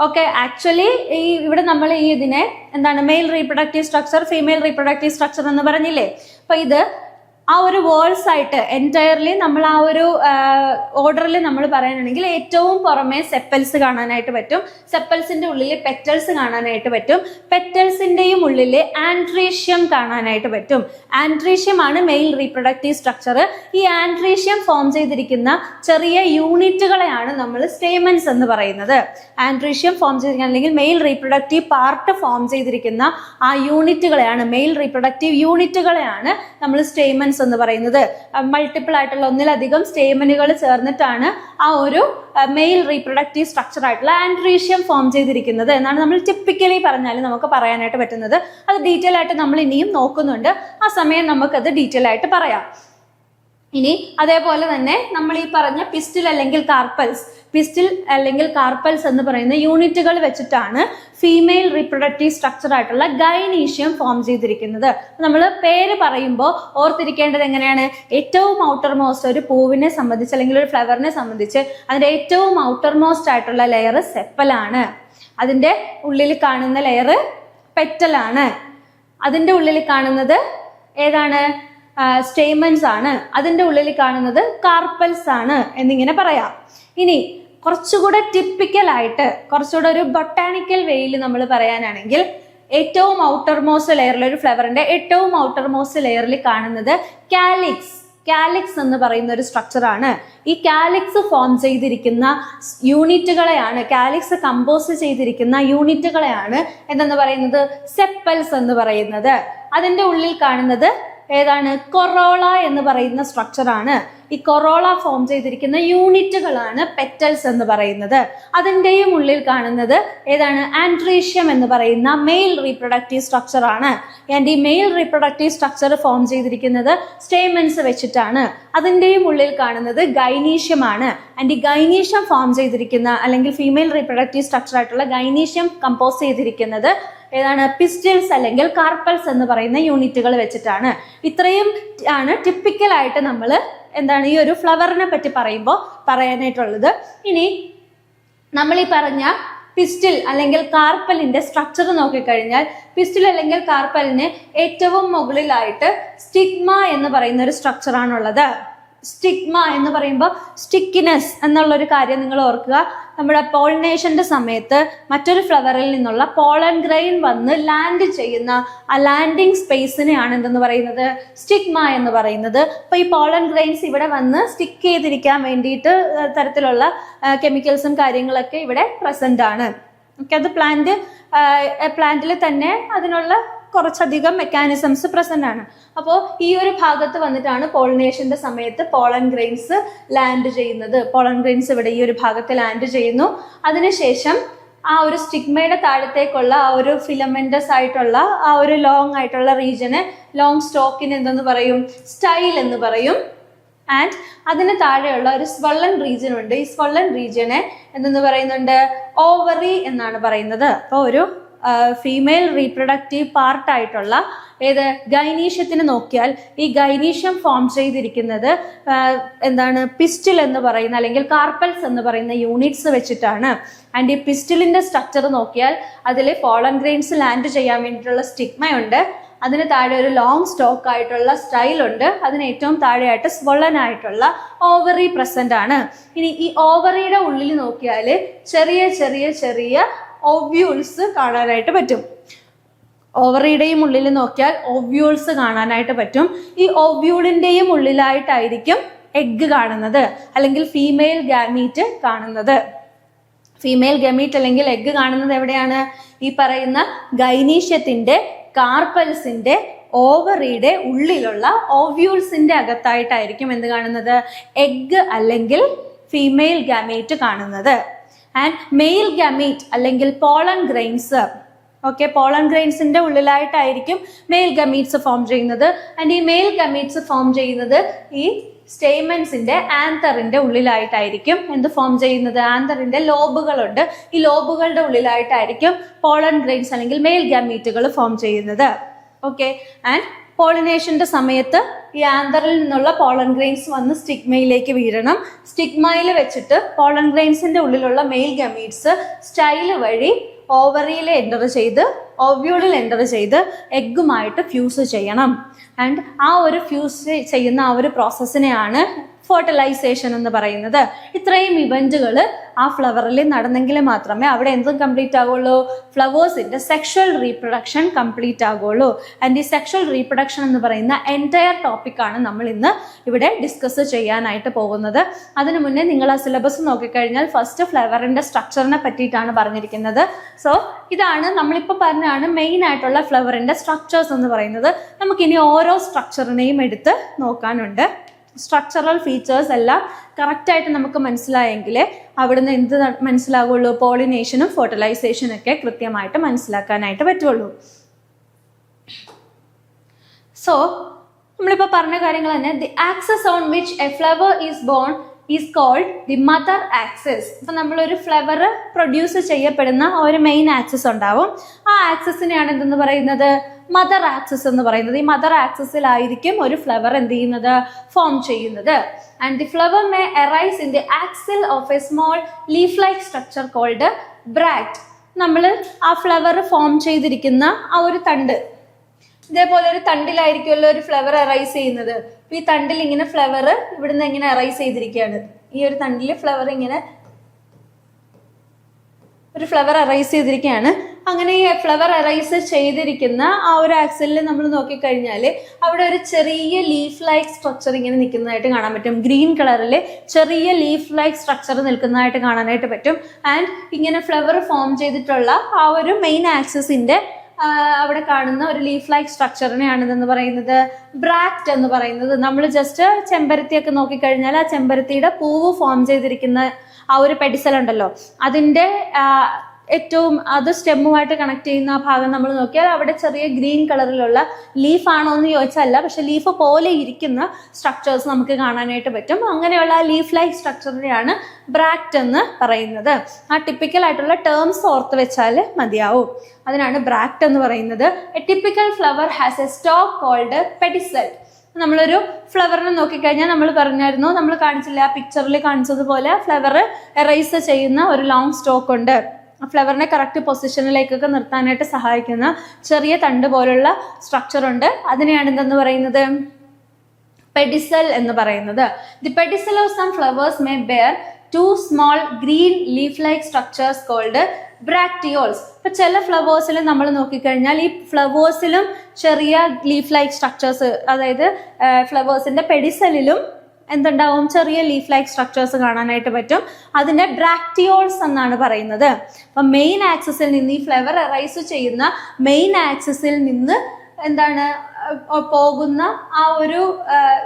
ഓക്കെ, ആക്ച്വലി ഇവിടെ നമ്മൾ ഇതിനെ എന്താണ് mail reproductive structure, female reproductive structure എന്ന് പറഞ്ഞില്ലേ. അപ്പൊ ഇത് ആ ഒരു വേൾഡ്സ് ആയിട്ട് എൻറ്റയർലി നമ്മൾ ആ ഒരു ഓർഡറിൽ നമ്മൾ പറയാനാണെങ്കിൽ ഏറ്റവും പുറമെ സെപ്പൽസ് കാണാനായിട്ട് പറ്റും. സെപ്പൽസിന്റെ ഉള്ളിൽ പെറ്റൽസ് കാണാനായിട്ട് പറ്റും. പെറ്റൽസിന്റെയും ഉള്ളിൽ ആൻഡ്രീഷ്യം കാണാനായിട്ട് പറ്റും. ആൻഡ്രീഷ്യം ആണ് മെയിൽ റീപ്രൊഡക്റ്റീവ് സ്ട്രക്ചർ. ഈ ആൻഡ്രീഷ്യം ഫോം ചെയ്തിരിക്കുന്ന ചെറിയ യൂണിറ്റുകളെയാണ് നമ്മൾ സ്റ്റേമൻസ് എന്ന് പറയുന്നത്. ആൻഡ്രീഷ്യം ഫോം ചെയ്തിരിക്കുന്ന അല്ലെങ്കിൽ മെയിൽ റീപ്രൊഡക്റ്റീവ് പാർട്ട് ഫോം ചെയ്തിരിക്കുന്ന ആ യൂണിറ്റുകളെയാണ്, മെയിൽ റീപ്രൊഡക്റ്റീവ് യൂണിറ്റുകളെയാണ് നമ്മൾ സ്റ്റേമൻസ് എന്ന് പറയുന്നത്. മൾട്ടിപ്പിൾ ആയിട്ടുള്ള ഒന്നിലധികം സ്റ്റേമനുകൾ ചേർന്നിട്ടാണ് ആ ഒരു മെയിൽ റീപ്രൊഡക്റ്റീവ് സ്ട്രക്ചർ ആയിട്ടുള്ള ആൻഡ്രീഷ്യം ഫോം ചെയ്തിരിക്കുന്നത് എന്നാണ് നമ്മൾ ടിപ്പിക്കലി പറഞ്ഞാൽ നമുക്ക് പറയാനായിട്ട് പറ്റുന്നത്. അത് ഡീറ്റെയിൽ ആയിട്ട് നമ്മൾ ഇനിയും നോക്കുന്നുണ്ട്, ആ സമയം നമുക്കത് ഡീറ്റെയിൽ ആയിട്ട് പറയാം. ഇനി അതേപോലെ തന്നെ നമ്മൾ ഈ പറഞ്ഞ പിസ്റ്റിൽ അല്ലെങ്കിൽ കാർപ്പൽസ് എന്ന് പറയുന്ന യൂണിറ്റുകൾ വെച്ചിട്ടാണ് ഫീമെയിൽ റീപ്രൊഡക്റ്റീവ് സ്ട്രക്ചർ ആയിട്ടുള്ള ഗൈനീഷ്യം ഫോം ചെയ്തിരിക്കുന്നത്. നമ്മൾ പേര് പറയുമ്പോൾ ഓർത്തിരിക്കേണ്ടത് എങ്ങനെയാണ്, ഏറ്റവും ഔട്ടർ മോസ്റ്റ് ഒരു പൂവിനെ സംബന്ധിച്ച് അല്ലെങ്കിൽ ഒരു ഫ്ലവറിനെ സംബന്ധിച്ച് അതിന്റെ ഏറ്റവും ഔട്ടർ മോസ്റ്റ് ആയിട്ടുള്ള ലെയർ സെപ്പലാണ്. അതിന്റെ ഉള്ളിൽ കാണുന്ന ലെയർ പെറ്റലാണ്. അതിന്റെ ഉള്ളിൽ കാണുന്നത് ഏതാണ്, സ്റ്റേമൻസ് ആണ്. അതിന്റെ ഉള്ളിൽ കാണുന്നത് കാർപ്പൽസ് ആണ് എന്നിങ്ങനെ പറയാം. ഇനി കുറച്ചുകൂടെ ടിപ്പിക്കൽ ആയിട്ട്, കുറച്ചുകൂടെ ഒരു ബൊട്ടാനിക്കൽ വേയിൽ നമ്മൾ പറയാനാണെങ്കിൽ ഏറ്റവും ഔട്ടർ മോസ്റ്റ് ലെയറിൽ, ഒരു ഫ്ലവറിന്റെ ഏറ്റവും ഔട്ടർ മോസ്റ്റ് ലെയറിൽ കാണുന്നത് കാലിക്സ് കാലിക്സ് എന്ന് പറയുന്ന ഒരു സ്ട്രക്ചറാണ്. ഈ കാലിക്സ് ഫോം ചെയ്തിരിക്കുന്ന യൂണിറ്റുകളെയാണ്, കാലിക്സ് കമ്പോസ് ചെയ്തിരിക്കുന്ന യൂണിറ്റുകളെയാണ് എന്തെന്ന് പറയുന്നത്, സെപ്പൽസ് എന്ന് പറയുന്നത്. അതിന്റെ ഉള്ളിൽ കാണുന്നത് ഏതാണ്, കൊറോള എന്ന് പറയുന്ന സ്ട്രക്ചറാണ്. ഈ കൊറോള ഫോം ചെയ്തിരിക്കുന്ന യൂണിറ്റുകളാണ് പെറ്റൽസ് എന്ന് പറയുന്നത്. അതിൻ്റെയും ഉള്ളിൽ കാണുന്നത് ഏതാണ്, ആൻഡ്രീഷ്യം എന്ന് പറയുന്ന മെയിൽ റീപ്രൊഡക്റ്റീവ് സ്ട്രക്ചർ ആണ്. ആൻഡ് ഈ മെയിൽ റീപ്രൊഡക്റ്റീവ് സ്ട്രക്ചർ ഫോം ചെയ്തിരിക്കുന്നത് സ്റ്റേമൻസ് വെച്ചിട്ടാണ്. അതിൻ്റെയും ഉള്ളിൽ കാണുന്നത് ഗൈനീഷ്യമാണ്. ആൻഡ് ഈ ഗൈനീഷ്യം ഫോം ചെയ്തിരിക്കുന്ന അല്ലെങ്കിൽ ഫീമെയിൽ റീപ്രൊഡക്റ്റീവ് സ്ട്രക്ചർ ആയിട്ടുള്ള ഗൈനീഷ്യം കമ്പോസ് ചെയ്തിരിക്കുന്നത് ഏതാണ്, പിസ്റ്റൽസ് അല്ലെങ്കിൽ കാർപ്പൽസ് എന്ന് പറയുന്ന യൂണിറ്റുകൾ വെച്ചിട്ടാണ്. ഇത്രയും ആണ് ടിപ്പിക്കലായിട്ട് നമ്മൾ എന്താണ് ഈ ഒരു ഫ്ലവറിനെ പറ്റി പറയുമ്പോൾ പറയാനായിട്ടുള്ളത്. ഇനി നമ്മൾ ഈ പറഞ്ഞ പിസ്റ്റിൽ അല്ലെങ്കിൽ കാർപ്പലിന്റെ സ്ട്രക്ചർ നോക്കിക്കഴിഞ്ഞാൽ പിസ്റ്റിൽ അല്ലെങ്കിൽ കാർപ്പലിന് ഏറ്റവും മുകളിലായിട്ട് സ്റ്റിഗ്മ എന്ന് പറയുന്ന ഒരു സ്ട്രക്ചറാണുള്ളത്. സ്റ്റിഗ്മ എന്ന് പറയുമ്പോൾ സ്റ്റിക്കിനെസ് എന്നുള്ളൊരു കാര്യം നിങ്ങൾ ഓർക്കുക. നമ്മുടെ പോളിനേഷന്റെ സമയത്ത് മറ്റൊരു ഫ്ലവറിൽ നിന്നുള്ള പോളൻ ഗ്രെയിൻ വന്ന് ലാൻഡ് ചെയ്യുന്ന ആ ലാൻഡിങ് സ്പേസിനെയാണ് എന്തെന്ന് പറയുന്നത്, സ്റ്റിഗ്മ എന്ന് പറയുന്നത്. അപ്പൊ ഈ പോളൻ ഗ്രെയിൻസ് ഇവിടെ വന്ന് സ്റ്റിക്ക് ചെയ്തിരിക്കാൻ വേണ്ടിയിട്ട് തരത്തിലുള്ള കെമിക്കൽസും കാര്യങ്ങളൊക്കെ ഇവിടെ പ്രസന്റ് ആണ്. ഓക്കെ, അത് പ്ലാന്റിൽ തന്നെ അതിനുള്ള കുറച്ചധികം മെക്കാനിസംസ് പ്രസന്റ് ആണ്. അപ്പോൾ ഈ ഒരു ഭാഗത്ത് വന്നിട്ടാണ് പോളിനേഷന്റെ സമയത്ത് പോളൻ ഗ്രെയിൻസ് ലാൻഡ് ചെയ്യുന്നത്. പോളൻ ഗ്രെയിൻസ് ഇവിടെ ഈ ഒരു ഭാഗത്ത് ലാൻഡ് ചെയ്യുന്നു. അതിനുശേഷം ആ ഒരു സ്റ്റിഗ്മയുടെ താഴത്തേക്കുള്ള ആ ഒരു ഫിലമെന്റസ് ആയിട്ടുള്ള ആ ഒരു ലോങ് ആയിട്ടുള്ള റീജിയനെ, ലോങ് സ്റ്റോക്കിന് എന്തെന്ന് പറയും, സ്റ്റൈൽ എന്ന് പറയും. ആൻഡ് അതിന് താഴെയുള്ള ഒരു സ്വള്ളൻ റീജിയൻ ഉണ്ട്. ഈ സ്വള്ളൻ റീജിയനെ എന്തെന്ന് പറയുന്നുണ്ട്, ഓവറി എന്നാണ് പറയുന്നത്. അപ്പോൾ ഒരു ഫീമെയിൽ റീപ്രൊഡക്റ്റീവ് പാർട്ടായിട്ടുള്ള ഏത് ഗൈനീഷ്യത്തിന് നോക്കിയാൽ ഈ ഗൈനീഷ്യം ഫോം ചെയ്തിരിക്കുന്നത് എന്താണ്, പിസ്റ്റിൽ എന്ന് പറയുന്ന അല്ലെങ്കിൽ കാർപ്പൽസ് എന്ന് പറയുന്ന യൂണിറ്റ്സ് വെച്ചിട്ടാണ്. ആൻഡ് ഈ പിസ്റ്റിലിന്റെ സ്ട്രക്ചർ നോക്കിയാൽ അതിൽ പോളൻ ഗ്രെയിൻസ് ലാൻഡ് ചെയ്യാൻ വേണ്ടിയിട്ടുള്ള സ്റ്റിഗ്മയുണ്ട്. അതിന് താഴെ ഒരു ലോങ് സ്റ്റോക്ക് ആയിട്ടുള്ള സ്റ്റൈൽ ഉണ്ട്. അതിന് ഏറ്റവും താഴെയായിട്ട് സ്വള്ളൻ ആയിട്ടുള്ള ഓവറി പ്രസന്റ് ആണ്. ഇനി ഈ ഓവറിയുടെ ഉള്ളിൽ നോക്കിയാൽ ചെറിയ ചെറിയ ചെറിയ ഓവ്യൂൾസ് കാണാനായിട്ട് പറ്റും. ഓവറിയുടെയും ഉള്ളിൽ നോക്കിയാൽ ഓവ്യൂൾസ് കാണാനായിട്ട് പറ്റും. ഈ ഓവ്യൂളിന്റെയും ഉള്ളിലായിട്ടായിരിക്കും എഗ്ഗ് കാണുന്നത് അല്ലെങ്കിൽ ഫീമെയിൽ ഗാമീറ്റ് കാണുന്നത്. ഫീമെയിൽ ഗാമീറ്റ് അല്ലെങ്കിൽ എഗ്ഗ് കാണുന്നത് എവിടെയാണ്, ഈ പറയുന്ന ഗൈനീഷ്യത്തിന്റെ കാർപ്പൽസിന്റെ ഓവറിയുടെ ഉള്ളിലുള്ള ഓവ്യൂൾസിന്റെ അകത്തായിട്ടായിരിക്കും എന്ത് കാണുന്നത്, എഗ്ഗ് അല്ലെങ്കിൽ ഫീമെയിൽ ഗാമേറ്റ് കാണുന്നത്. ആൻഡ് മെയിൽ ഗാമേറ്റ് അല്ലെങ്കിൽ പോളൻ ഗ്രെയിൻസ്, ഓക്കെ, പോളൻ ഗ്രെയിൻസിന്റെ ഉള്ളിലായിട്ടായിരിക്കും മെയിൽ ഗമീറ്റ്സ് ഫോം ചെയ്യുന്നത്. ആൻഡ് ഈ മെയിൽ ഗമീറ്റ്സ് ഫോം ചെയ്യുന്നത് ഈ സ്റ്റേമൻസിന്റെ ആന്തറിന്റെ ഉള്ളിലായിട്ടായിരിക്കും എന്ത് ഫോം ചെയ്യുന്നത്, ആന്തറിന്റെ ലോബുകളുണ്ട്. ഈ ലോബുകളുടെ ഉള്ളിലായിട്ടായിരിക്കും പോളൻ ഗ്രെയിൻസ് അല്ലെങ്കിൽ മെയിൽ ഗാമീറ്റുകൾ ഫോം ചെയ്യുന്നത്. ഓക്കെ, ആൻഡ് പോളിനേഷന്റെ സമയത്ത് ഈ ആന്തറിൽ നിന്നുള്ള പോളൻ ഗ്രെയിൻസ് വന്ന് സ്റ്റിഗ്മയിലേക്ക് വീഴണം. സ്റ്റിഗ്മയിൽ വെച്ചിട്ട് പോളൻ ഗ്രെയിൻസിന്റെ ഉള്ളിലുള്ള മെയിൽ ഗമീറ്റ്സ് സ്റ്റൈല് വഴി ഓവറിയിൽ എൻ്റർ ചെയ്ത് ഓവ്യൂളിൽ എൻ്റർ ചെയ്ത് എഗ്ഗുമായിട്ട് ഫ്യൂസ് ചെയ്യണം. ആൻഡ് ആ ഒരു ഫ്യൂസ് ചെയ്യുന്ന ആ ഒരു പ്രോസസ്സിനെയാണ് ഫെർട്ടിലൈസേഷൻ എന്ന് പറയുന്നത്. ഇത്രയും ഇവന്റുകൾ ആ ഫ്ലവറിൽ നടന്നെങ്കിൽ മാത്രമേ അവിടെ എന്തും കംപ്ലീറ്റ് ആകുള്ളൂ, ഫ്ലവേഴ്സിന്റെ സെക്ഷൽ റീപ്രൊഡക്ഷൻ കംപ്ലീറ്റ് ആകുള്ളൂ. ആൻഡ് ഈ സെക്ഷൽ റീപ്രൊഡക്ഷൻ എന്ന് പറയുന്ന എൻറ്റയർ ടോപ്പിക്കാണ് നമ്മൾ ഇന്ന് ഇവിടെ ഡിസ്കസ് ചെയ്യാനായിട്ട് പോകുന്നത്. അതിനു മുന്നേ നിങ്ങൾ ആ സിലബസ് നോക്കിക്കഴിഞ്ഞാൽ ഫസ്റ്റ് ഫ്ലവറിന്റെ സ്ട്രക്ചറിനെ പറ്റിയിട്ടാണ് പറഞ്ഞിരിക്കുന്നത്. സോ ഇതാണ് നമ്മളിപ്പോൾ പറഞ്ഞാണ് മെയിൻ ആയിട്ടുള്ള ഫ്ലവറിന്റെ സ്ട്രക്ചേഴ്സ് എന്ന് പറയുന്നത്. നമുക്കിനി ഓരോ സ്ട്രക്ചറിനെയും എടുത്ത് നോക്കാനുണ്ട്. സ്ട്രക്ചറൽ ഫീച്ചേഴ്സ് എല്ലാം കറക്റ്റായിട്ട് നമുക്ക് മനസ്സിലായെങ്കിൽ അവിടുന്ന് എന്ത് മനസ്സിലാകുള്ളൂ, പോളിനേഷനും ഫെർട്ടിലൈസേഷനും ഒക്കെ കൃത്യമായിട്ട് മനസ്സിലാക്കാനായിട്ട് പറ്റുള്ളൂ. സോ നമ്മളിപ്പോൾ പറഞ്ഞ കാര്യങ്ങൾ തന്നെ, the axis on which a flower is borne is called the mother axis. ഇപ്പം നമ്മളൊരു ഫ്ലവർ പ്രൊഡ്യൂസ് ചെയ്യപ്പെടുന്ന ഒരു മെയിൻ ആക്സിസ് ഉണ്ടാവും. ആ ആക്സിസിനെയാണ് എന്തെന്ന് പറയുന്നത്, മദർ ആക്സിസ് എന്ന് പറയുന്നത്. ഈ മദർ ആക്സിസിലായിരിക്കും ഒരു ഫ്ലവർ എന്ത് ചെയ്യുന്നത്, ഫോം ചെയ്യുന്നത്. And the flower may arise in the axil of a small leaf like structure called bract. നമ്മൾ ആ ഫ്ലവർ ഫോം ചെയ്തിരിക്കുന്ന ആ ഒരു തണ്ട്, ഇതേപോലെ ഒരു തണ്ടിലായിരിക്കുമല്ലോ ഒരു ഫ്ലവർ അറൈസ് ചെയ്യുന്നത്. ഈ തണ്ടിൽ ഇങ്ങനെ ഫ്ലവർ ഇവിടുന്ന് ഇങ്ങനെ അറൈസ് ചെയ്തിരിക്കുകയാണ്. ഈ ഒരു തണ്ടിൽ ഫ്ലവർ ഇങ്ങനെ ഒരു ഫ്ലവർ അറൈസ് ചെയ്തിരിക്കുകയാണ്. അങ്ങനെ ഈ ഫ്ലവർ എറൈസ് ചെയ്തിരിക്കുന്ന ആ ഒരു ആക്സിലിൽ നമ്മൾ നോക്കിക്കഴിഞ്ഞാൽ അവിടെ ഒരു ചെറിയ ലീഫ് ലൈക്ക് സ്ട്രക്ചർ ഇങ്ങനെ നിൽക്കുന്നതായിട്ട് കാണാൻ പറ്റും. ഗ്രീൻ കളറിൽ ചെറിയ ലീഫ് ലൈക്ക് സ്ട്രക്ചർ നിൽക്കുന്നതായിട്ട് കാണാനായിട്ട് പറ്റും. ആൻഡ് ഇങ്ങനെ ഫ്ലവർ ഫോം ചെയ്തിട്ടുള്ള ആ ഒരു മെയിൻ ആക്സിസിന്റെ അവിടെ കാണുന്ന ഒരു ലീഫ് ലൈക്ക് സ്ട്രക്ചറിനെയാണ് ഇതെന്ന് പറയുന്നത് ബ്രാക്റ്റ് എന്ന് പറയുന്നത്. നമ്മൾ ജസ്റ്റ് ചെമ്പരത്തിയൊക്കെ നോക്കിക്കഴിഞ്ഞാൽ ആ ചെമ്പരത്തിയുടെ പൂവ് ഫോം ചെയ്തിരിക്കുന്ന ആ ഒരു പെഡിസൽ ഉണ്ടല്ലോ, അതിന്റെ ഏറ്റവും അത് സ്റ്റെമ്മുമായിട്ട് കണക്ട് ചെയ്യുന്ന ആ ഭാഗം നമ്മൾ നോക്കിയാൽ അവിടെ ചെറിയ ഗ്രീൻ കളറിലുള്ള ലീഫ് ആണോ എന്ന് ചോദിച്ചല്ല, പക്ഷെ ലീഫ് പോലെ ഇരിക്കുന്ന സ്ട്രക്ചേഴ്സ് നമുക്ക് കാണാനായിട്ട് പറ്റും. അങ്ങനെയുള്ള ലീഫ് ലൈക്ക് സ്ട്രക്ചറിനെയാണ് ബ്രാക്റ്റ് എന്ന് പറയുന്നത്. ആ ടിപ്പിക്കൽ ആയിട്ടുള്ള ടേംസ് ഓർത്ത് വെച്ചാൽ മതിയാവും. അതിനാണ് ബ്രാക്റ്റ് എന്ന് പറയുന്നത്. A typical flower has a stalk called pedicel. നമ്മളൊരു ഫ്ലവറിനെ നോക്കിക്കഴിഞ്ഞാൽ നമ്മൾ പറഞ്ഞായിരുന്നു, നമ്മൾ കാണിച്ചില്ല ആ പിക്ചറിൽ കാണിച്ചതുപോലെ ഫ്ലവർ എറൈസ് ചെയ്യുന്ന ഒരു ലോങ് സ്റ്റോക്ക് ഉണ്ട്. ഫ്ലവറിനെ കറക്റ്റ് പൊസിഷനിലേക്കൊക്കെ നിർത്താനായിട്ട് സഹായിക്കുന്ന ചെറിയ തണ്ട് പോലുള്ള സ്ട്രക്ചർ ഉണ്ട്. അതിനെയാണ് എന്തെന്ന് പറയുന്നത് പെഡിസൽ എന്ന് പറയുന്നത്. The pedicel of some flowers may bear 2 small green leaf-like structures called bracteoles. ഇപ്പൊ ചില ഫ്ലവേഴ്സിൽ നമ്മൾ നോക്കിക്കഴിഞ്ഞാൽ ഈ ഫ്ലവേഴ്സിലും ചെറിയ ലീഫ് ലൈക്ക് സ്ട്രക്ചേഴ്സ്, അതായത് ഫ്ലവേഴ്സിന്റെ പെഡിസലിലും എന്തുണ്ടാവും, ചെറിയ ലീഫ് ലൈക്ക് സ്ട്രക്ചേഴ്സ് കാണാനായിട്ട് പറ്റും. അതിനെ ബ്രാക്ടിയോൾസ് എന്നാണ് പറയുന്നത്. അപ്പൊ മെയിൻ ആക്സിസിൽ നിന്ന് ഈ ഫ്ലവർ എറൈസ് ചെയ്യുന്ന മെയിൻ ആക്സിസിൽ നിന്ന് എന്താണ് പോകുന്ന ആ ഒരു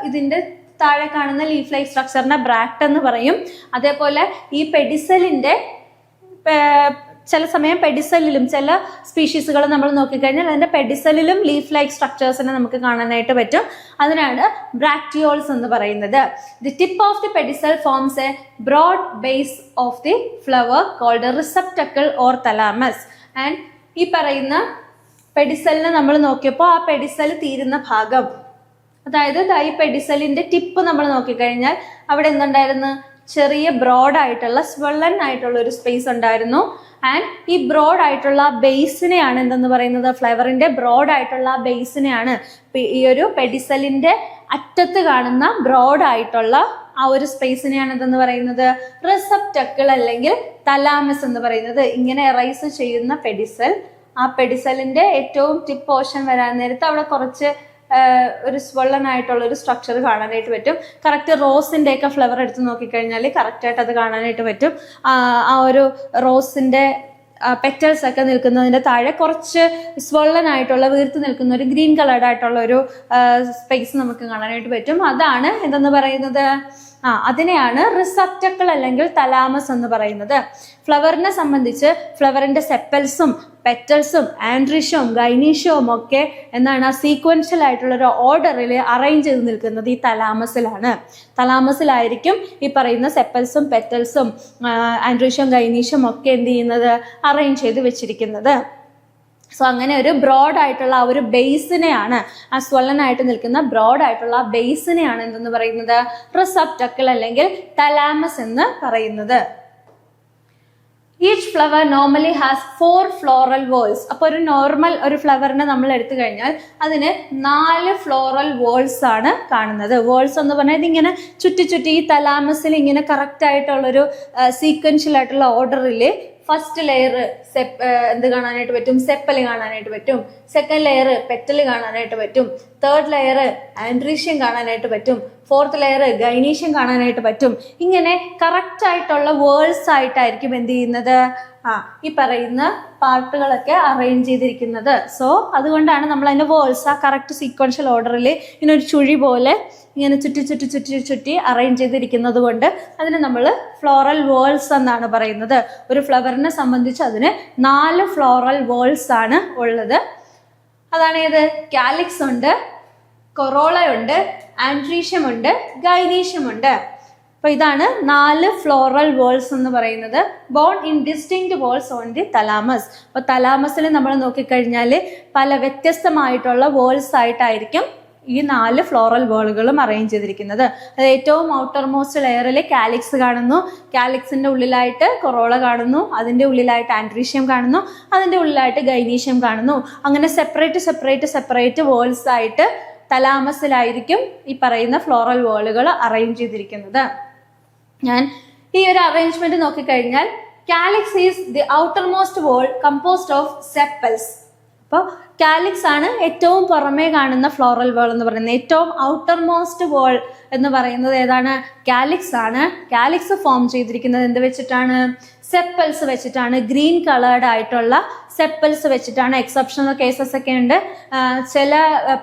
ഇതിന്റെ താഴെ കാണുന്ന ലീഫ് ലൈക്ക് സ്ട്രക്ചറിനെ ബ്രാക്റ്റ് എന്ന് പറയും. അതേപോലെ ഈ പെഡിസലിന്റെ ചില സമയം പെഡിസലിലും ചില സ്പീഷീസുകൾ നമ്മൾ നോക്കിക്കഴിഞ്ഞാൽ അതിന്റെ പെഡിസലിലും ലീഫ് ലൈക്ക് സ്ട്രക്ചേഴ്സിനെ നമുക്ക് കാണാനായിട്ട് പറ്റും. അതിനാണ് ബ്രാക്ടിയോൾസ് എന്ന് പറയുന്നത്. The tip of the pedicel forms a broad base of the flower called receptacle or thalamus. And ഈ പറയുന്ന പെഡിസലിനെ നമ്മൾ നോക്കിയപ്പോൾ ആ പെഡിസൽ തീരുന്ന ഭാഗം, അതായത് ഈ പെഡിസലിന്റെ ടിപ്പ് നമ്മൾ നോക്കിക്കഴിഞ്ഞാൽ അവിടെ എന്തുണ്ടായിരുന്നു, ചെറിയ ബ്രോഡായിട്ടുള്ള സ്വെള്ളൻ ആയിട്ടുള്ള ഒരു സ്പേസ് ഉണ്ടായിരുന്നു. ആൻഡ് ഈ ബ്രോഡ് ആയിട്ടുള്ള ബേസിനെയാണ് എന്തെന്ന് പറയുന്നത്, ഫ്ലവറിന്റെ ബ്രോഡ് ആയിട്ടുള്ള ബേസിനെയാണ് ഈ ഒരു പെഡിസലിന്റെ അറ്റത്ത് കാണുന്ന ബ്രോഡ് ആയിട്ടുള്ള ആ ഒരു സ്പേസിനെയാണ് എന്തെന്ന് പറയുന്നത് റിസെപ്റ്റക്കിൾ അല്ലെങ്കിൽ തലാമസ് എന്ന് പറയുന്നത്. ഇങ്ങനെ എറൈസ് ചെയ്യുന്ന പെഡിസൽ, ആ പെഡിസലിന്റെ ഏറ്റവും ടിപ്പ് പോർഷൻ വരാൻ നേരത്ത് അവിടെ കുറച്ച് ഒരു സ്വെള്ളൻ ആയിട്ടുള്ള ഒരു സ്ട്രക്ചർ കാണാനായിട്ട് പറ്റും. കറക്റ്റ് റോസിന്റെ ഒക്കെ ഫ്ലവർ എടുത്ത് നോക്കിക്കഴിഞ്ഞാൽ കറക്റ്റായിട്ട് അത് കാണാനായിട്ട് പറ്റും. ആ ഒരു റോസിന്റെ പെറ്റൽസ് ഒക്കെ നിൽക്കുന്നതിന്റെ താഴെ കുറച്ച് സ്വെള്ളൻ ആയിട്ടുള്ള വീർത്ത് നിൽക്കുന്ന ഒരു ഗ്രീൻ കളർഡ് ആയിട്ടുള്ള ഒരു സ്പേസ് നമുക്ക് കാണാനായിട്ട് പറ്റും. അതാണ് എന്തെന്ന് പറയുന്നത്, അതിനെയാണ് റിസെപ്റ്റക്കിൾ അല്ലെങ്കിൽ തലാമസ് എന്ന് പറയുന്നത്. ഫ്ലവറിനെ സംബന്ധിച്ച് ഫ്ലവറിന്റെ സെപ്പൽസും പെറ്റൽസും ആൻഡ്രീഷ്യവും ഗൈനീഷ്യവും ഒക്കെ എന്താണ് സീക്വൻഷ്യൽ ആയിട്ടുള്ള ഒരു ഓർഡറിൽ അറേഞ്ച് ചെയ്ത് നിൽക്കുന്നത് ഈ തലാമസിലാണ്. തലാമസിലായിരിക്കും ഈ പറയുന്ന സെപ്പൽസും പെറ്റൽസും ആൻഡ്രീഷ്യവും ഗൈനീഷ്യവും ഒക്കെ എന്ത് ചെയ്യുന്നത്, അറേഞ്ച് ചെയ്ത് വെച്ചിരിക്കുന്നത്. സോ അങ്ങനെ ഒരു ബ്രോഡ് ആയിട്ടുള്ള ആ ഒരു ബേസിനെയാണ്, ആ സ്വെള്ളനായിട്ട് നിൽക്കുന്ന ബ്രോഡ് ആയിട്ടുള്ള ആ ബേസിനെയാണ് എന്തെന്ന് പറയുന്നത് റിസെപ്റ്റക്കിൾ അല്ലെങ്കിൽ തലാമസ് എന്ന് പറയുന്നത്. Each flower normally has 4 floral whorls. അപ്പോൾ ഒരു നോർമൽ ഒരു ഫ്ലവറിനെ നമ്മൾ എടുത്തു കഴിഞ്ഞാൽ അതിന് 4 ഫ്ലോറൽ വോൾസ് ആണ് കാണുന്നത്. വോൾസ് എന്ന് പറഞ്ഞാൽ ഇതിങ്ങനെ ചുറ്റി ചുറ്റി ഈ തലാമസിൽ ഇങ്ങനെ കറക്റ്റ് ആയിട്ടുള്ളൊരു സീക്വൻഷ്യൽ ആയിട്ടുള്ള ഓർഡറിൽ ഫസ്റ്റ് ലെയർ എന്ത് കാണാനായിട്ട് പറ്റും, സെപ്പല് കാണാനായിട്ട് പറ്റും. സെക്കൻഡ് ലെയർ പെറ്റല് കാണാനായിട്ട് പറ്റും. തേർഡ് ലെയർ ആൻഡ്രീഷ്യം കാണാനായിട്ട് പറ്റും. ഫോർത്ത് ലെയർ ഗൈനീഷ്യം കാണാനായിട്ട് പറ്റും. ഇങ്ങനെ കറക്റ്റ് ആയിട്ടുള്ള വേൾഡ്സ് ആയിട്ടായിരിക്കും എന്ത് ചെയ്യുന്നത്, ഈ പറയുന്ന പാർട്ടുകളൊക്കെ അറേഞ്ച് ചെയ്തിരിക്കുന്നത്. സോ അതുകൊണ്ടാണ് നമ്മൾ അതിന്റെ വേൾഡ്സ് ആ കറക്റ്റ് സീക്വൻഷ്യൽ ഓർഡറിൽ ഇങ്ങനെ ഒരു ചുഴി പോലെ ഇങ്ങനെ ചുറ്റി ചുറ്റി ചുറ്റി ചുറ്റി അറേഞ്ച് ചെയ്തിരിക്കുന്നത് കൊണ്ട് അതിന് നമ്മൾ ഫ്ലോറൽ വേൾഡ്സ് എന്നാണ് പറയുന്നത്. ഒരു ഫ്ലവറിനെ സംബന്ധിച്ച് അതിന് 4 ഫ്ലോറൽ വേൾഡ്സ് ആണ് ഉള്ളത്. അതാണ് ഏത്, കാലിക്സ് ഉണ്ട്, കൊറോള ഉണ്ട്, ആൻഡ്രീഷ്യം ഉണ്ട്, ഗൈനീഷ്യം ഉണ്ട്. അപ്പൊ ഇതാണ് 4 ഫ്ലോറൽ വേൾഡ്സ് എന്ന് പറയുന്നത്. Borne in distinct whorls on the thalamus. അപ്പൊ തലാമസിൽ നമ്മൾ നോക്കിക്കഴിഞ്ഞാൽ പല വ്യത്യസ്തമായിട്ടുള്ള വേൾഡ്സ് ആയിട്ടായിരിക്കും ഈ 4 ഫ്ലോറൽ വേളുകളും അറേഞ്ച് ചെയ്തിരിക്കുന്നത്. അത് ഏറ്റവും ഔട്ടർ മോസ്റ്റ് ലെയറിൽ കാലിക്സ് കാണുന്നു, കാലിക്സിന്റെ ഉള്ളിലായിട്ട് കൊറോള കാണുന്നു, അതിന്റെ ഉള്ളിലായിട്ട് ആൻഡ്രീഷ്യം കാണുന്നു, അതിന്റെ ഉള്ളിലായിട്ട് ഗൈനീഷ്യം കാണുന്നു. അങ്ങനെ സെപ്പറേറ്റ് വേൾഡ്സ് ആയിട്ട് തലാമസിലായിരിക്കും ഈ പറയുന്ന ഫ്ലോറൽ വേളുകൾ അറേഞ്ച് ചെയ്തിരിക്കുന്നത്. ഞാൻ ഈ ഒരു അറേഞ്ച്മെന്റ് നോക്കിക്കഴിഞ്ഞാൽ calyx is the outermost whorl composed of sepals. അപ്പോൾ കാലിക്സ് ആണ് ഏറ്റവും പുറമേ കാണുന്ന ഫ്ലോറൽ വേൾ എന്ന് പറയുന്നത്. ഏറ്റവും ഔട്ടർമോസ്റ്റ് വേൾ എന്ന് പറയുന്നത് ഏതാണ്? കാലിക്സ് ആണ്. കാലിക്സ് ഫോം ചെയ്തിരിക്കുന്നത് എന്ത് വെച്ചിട്ടാണ്? സെപ്പൽസ് വെച്ചിട്ടാണ്. ഗ്രീൻ കളേർഡ് ആയിട്ടുള്ള സെപ്പൽസ് വെച്ചിട്ടാണ്. എക്സെപ്ഷണൽ കേസസ് ഒക്കെ ഉണ്ട്. ചില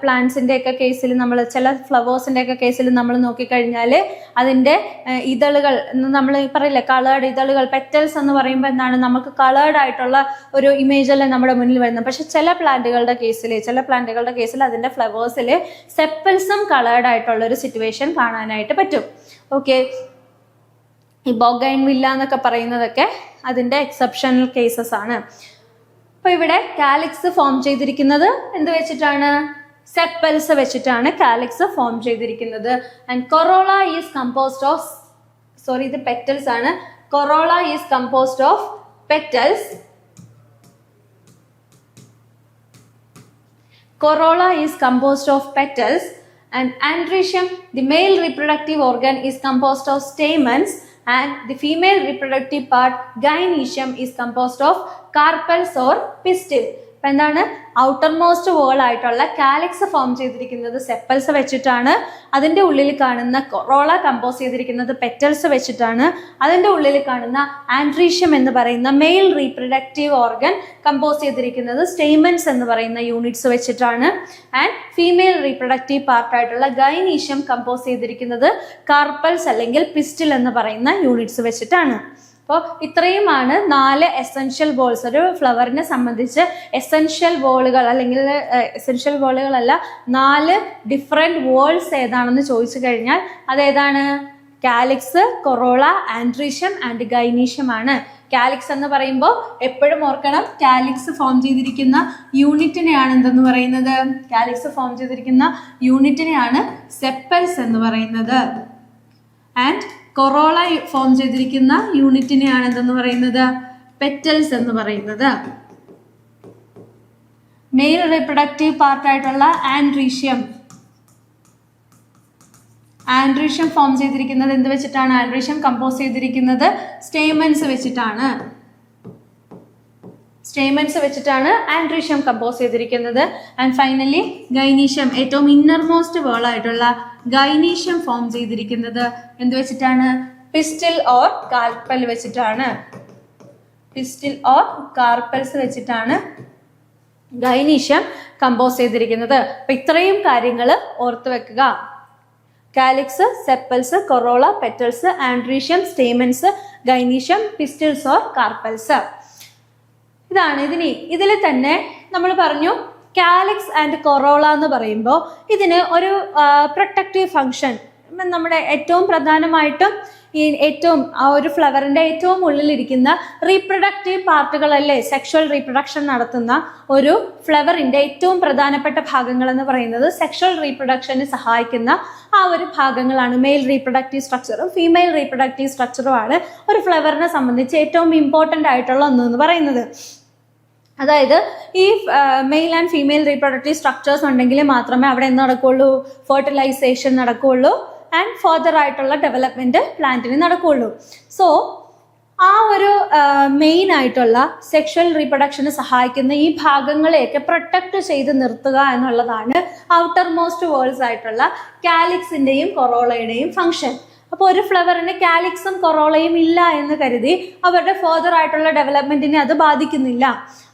പ്ലാന്റ്സിന്റെ ഒക്കെ കേസിൽ നമ്മൾ, ചില ഫ്ലവേഴ്സിന്റെ ഒക്കെ കേസിൽ നമ്മൾ നോക്കിക്കഴിഞ്ഞാൽ അതിന്റെ ഇതളുകൾ നമ്മൾ പറയില്ലേ, കളേർഡ് ഇതളുകൾ, പെറ്റൽസ് എന്ന് പറയുമ്പോൾ എന്താണ്, നമുക്ക് കളേർഡ് ആയിട്ടുള്ള ഒരു ഇമേജ് അല്ലേ നമ്മുടെ മുന്നിൽ വരുന്നത്. പക്ഷെ ചില പ്ലാന്റുകളുടെ കേസിൽ അതിന്റെ ഫ്ലവേഴ്സിൽ സെപ്പൽസും കളേർഡ് ആയിട്ടുള്ള ഒരു സിറ്റുവേഷൻ കാണാനായിട്ട് പറ്റും. ഓക്കെ, ഈ ബൊഗൈൻവില്ല എന്നൊക്കെ പറയുന്നതൊക്കെ അതിന്റെ എക്സെപ്ഷണൽ കേസസ് ആണ്. അപ്പൊ ഇവിടെ കാലിക്സ് ഫോം ചെയ്തിരിക്കുന്നത് എന്ത് വെച്ചിട്ടാണ്? സെപ്പൽസ് വെച്ചിട്ടാണ് കാലിക്സ് ഫോം ചെയ്തിരിക്കുന്നത്. And corolla is composed of, ഇത് പെറ്റൽസ് ആണ്. Corolla is composed of petals. Corolla is composed of petals, and andrecium, the male reproductive organ, is composed of stamens, and the female reproductive part, gynecium, is composed of carpels or pistil. അപ്പൊ എന്താണ്? Outermost wall ആയിട്ടുള്ള calyx form ചെയ്തിരിക്കുന്നത് sepals വെച്ചിട്ടാണ്. അതിന്റെ ഉള്ളിൽ കാണുന്ന corolla compose ചെയ്തിരിക്കുന്നത് petals വെച്ചിട്ടാണ്. അതിന്റെ ഉള്ളിൽ കാണുന്ന ആൻഡ്രീഷ്യം എന്ന് പറയുന്ന മെയിൽ റീപ്രൊഡക്റ്റീവ് ഓർഗൻ കമ്പോസ് ചെയ്തിരിക്കുന്നത് സ്റ്റേമൻസ് എന്ന് പറയുന്ന യൂണിറ്റ്സ് വെച്ചിട്ടാണ്. ആൻഡ് ഫീമെയിൽ റീപ്രൊഡക്റ്റീവ് പാർട്ടായിട്ടുള്ള ഗൈനീഷ്യം കമ്പോസ് ചെയ്തിരിക്കുന്നത് കാർപ്പൽസ് അല്ലെങ്കിൽ പിസ്റ്റിൽ എന്ന് പറയുന്ന യൂണിറ്റ്സ് വെച്ചിട്ടാണ്. അപ്പോൾ ഇത്രയുമാണ് 4 എസെൻഷ്യൽ വോൾസ്. ഒരു ഫ്ലവറിനെ സംബന്ധിച്ച് എസെൻഷ്യൽ വോളുകൾ, അല്ലെങ്കിൽ എസെൻഷ്യൽ വോളുകളല്ല, 4 ഡിഫറെൻറ്റ് വോൾസ് ഏതാണെന്ന് ചോദിച്ചു കഴിഞ്ഞാൽ അതേതാണ്? Calyx, corolla, androecium and gynoecium ആണ്. കാലിക്സ് എന്ന് പറയുമ്പോൾ എപ്പോഴും ഓർക്കണം, കാലിക്സ് ഫോം ചെയ്തിരിക്കുന്ന യൂണിറ്റിനെയാണ് എന്തെന്ന് പറയുന്നത്? കാലിക്സ് ഫോം ചെയ്തിരിക്കുന്ന യൂണിറ്റിനെയാണ് സെപ്പൽസ് എന്ന് പറയുന്നത്. ആൻഡ് കൊറോള ഫോം ചെയ്തിരിക്കുന്ന യൂണിറ്റിനെയാണ് എന്തെന്ന് പറയുന്നത്? പെറ്റൽസ് എന്ന് പറയുന്നത്. മെയിൽ റീപ്രൊഡക്റ്റീവ് പാർട്ടായിട്ടുള്ള ആൻഡ്രീഷ്യം ഫോം ചെയ്തിരിക്കുന്നത് എന്ത് വെച്ചിട്ടാണ്? ആൻഡ്രീഷ്യം കമ്പോസ് ചെയ്തിരിക്കുന്നത് സ്റ്റേമൻസ് വെച്ചിട്ടാണ്. ആൻഡ്രീഷ്യം കമ്പോസ് ചെയ്തിരിക്കുന്നത്. ആൻഡ് ഫൈനലി ഗൈനീഷ്യം, ഏറ്റവും ഇന്നർമോസ്റ്റ് വേൾ ആയിട്ടുള്ള ഗൈനീഷ്യം ഫോം ചെയ്തിരിക്കുന്നത് എന്ത് വെച്ചിട്ടാണ്? പിസ്റ്റിൽ ഓർ കാർപ്പൽ വെച്ചിട്ടാണ്. കാർപ്പൽസ് വെച്ചിട്ടാണ് ഗൈനീഷ്യം കമ്പോസ് ചെയ്തിരിക്കുന്നത്. അപ്പൊ ഇത്രയും കാര്യങ്ങൾ ഓർത്തു വെക്കുക. Calyx, sepals, corolla, petals, androecium, stamens, gynoecium, pistils or carpels. ഇതാണ് ഇതിൽ തന്നെ നമ്മൾ പറഞ്ഞു കാലിക്സ് ആൻഡ് കൊറോള എന്ന് പറയുമ്പോൾ ഇതിന് ഒരു പ്രൊട്ടക്റ്റീവ് ഫങ്ഷൻ, നമ്മുടെ ഏറ്റവും പ്രധാനമായിട്ടും ഒരു ഫ്ലവറിന്റെ ഏറ്റവും ഉള്ളിലിരിക്കുന്ന റീപ്രൊഡക്റ്റീവ് പാർട്ടുകളല്ലേ, സെക്ഷൽ റീപ്രൊഡക്ഷൻ നടത്തുന്ന ഒരു ഫ്ലവറിന്റെ ഏറ്റവും പ്രധാനപ്പെട്ട ഭാഗങ്ങൾ എന്ന് പറയുന്നത് സെക്ഷൽ റീപ്രൊഡക്ഷന് സഹായിക്കുന്ന ആ ഒരു ഭാഗങ്ങളാണ്. മെയിൽ റീപ്രൊഡക്റ്റീവ് സ്ട്രക്ചറും ഫീമെയിൽ റീപ്രൊഡക്റ്റീവ് സ്ട്രക്ചറുമാണ് ഒരു ഫ്ലവറിനെ സംബന്ധിച്ച് ഏറ്റവും ഇമ്പോർട്ടൻ്റ് ആയിട്ടുള്ള ഒന്നെന്ന് പറയുന്നത്. അതായത് ഈ male and female reproductive structures ഉണ്ടെങ്കിൽ മാത്രമേ അവിടെ എന്ത് നടക്കുകയുള്ളൂ? ഫെർട്ടിലൈസേഷൻ നടക്കുകയുള്ളൂ ആൻഡ് ഫർദർ ആയിട്ടുള്ള ഡെവലപ്മെന്റ് പ്ലാന്റിന് നടക്കുകയുള്ളൂ. സോ ആ ഒരു മെയിൻ ആയിട്ടുള്ള സെക്ഷൽ റീപ്രൊഡക്ഷന് സഹായിക്കുന്ന ഈ ഭാഗങ്ങളെയൊക്കെ പ്രൊട്ടക്ട് ചെയ്ത് നിർത്തുക എന്നുള്ളതാണ് ഔട്ടർ മോസ്റ്റ് വേൾസ് ആയിട്ടുള്ള കാലിക്സിന്റെയും കൊറോളയുടെയും ഫംഗ്ഷൻ. അപ്പോൾ ഒരു ഫ്ലവറിന് കാലിക്സും കൊറോളയും ഇല്ല എന്ന് കരുതി അവരുടെ ഫർദർ ആയിട്ടുള്ള ഡെവലപ്മെന്റിനെ അത് ബാധിക്കുന്നില്ല.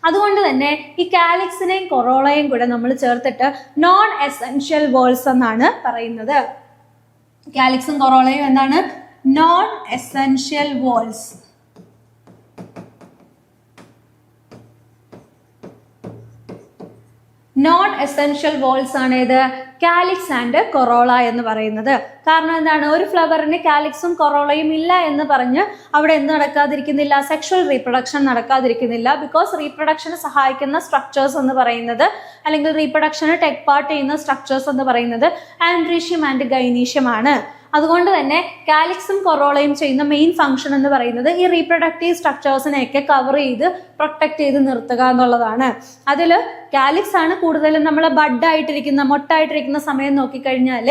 അതുകൊണ്ട് തന്നെ ഈ കാലിക്സിനെയും കൊറോളയും കൂടെ നമ്മൾ ചേർത്തിട്ട് നോൺ എസെൻഷ്യൽ വേൾസ് എന്നാണ് പറയുന്നത്. കാലിക്സും കൊറോളയും എന്താണ്? Non essential worlds. Non essential worlds ആണ് ഇത് കാലിക്സ് ആൻഡ് കൊറോള എന്ന് പറയുന്നത്. കാരണം എന്താണ്? ഒരു ഫ്ലവറിന് കാലിക്സും കൊറോളയും ഇല്ല എന്ന് പറഞ്ഞ് അവിടെ എന്ത് നടക്കാതിരിക്കുന്നില്ല? സെക്ഷൽ റീപ്രൊഡക്ഷൻ നടക്കാതിരിക്കുന്നില്ല. ബിക്കോസ് റീപ്രൊഡക്ഷന് സഹായിക്കുന്ന സ്ട്രക്ചേഴ്സ് എന്ന് പറയുന്നത്, അല്ലെങ്കിൽ റീപ്രൊഡക്ഷന് ടേക്ക് പാർട്ട് ചെയ്യുന്ന സ്ട്രക്ചേഴ്സ് എന്ന് പറയുന്നത് ആൻഡ്രീഷ്യം ആൻഡ് ഗൈനീഷ്യം ആണ്. അതുകൊണ്ട് തന്നെ കാലിക്സും കൊറോളയും ചെയ്യുന്ന മെയിൻ ഫംഗ്ഷൻ എന്ന് പറയുന്നത് ഈ റീപ്രൊഡക്റ്റീവ് സ്ട്രക്ചേഴ്സിനെയൊക്കെ കവർ ചെയ്ത് പ്രൊട്ടക്ട് ചെയ്ത് നിർത്തുക എന്നുള്ളതാണ്. അതിൽ കാലിക്സ് ആണ് കൂടുതലും നമ്മൾ ബഡായിട്ടിരിക്കുന്ന മൊട്ടായിട്ടിരിക്കുന്ന സമയം നോക്കിക്കഴിഞ്ഞാൽ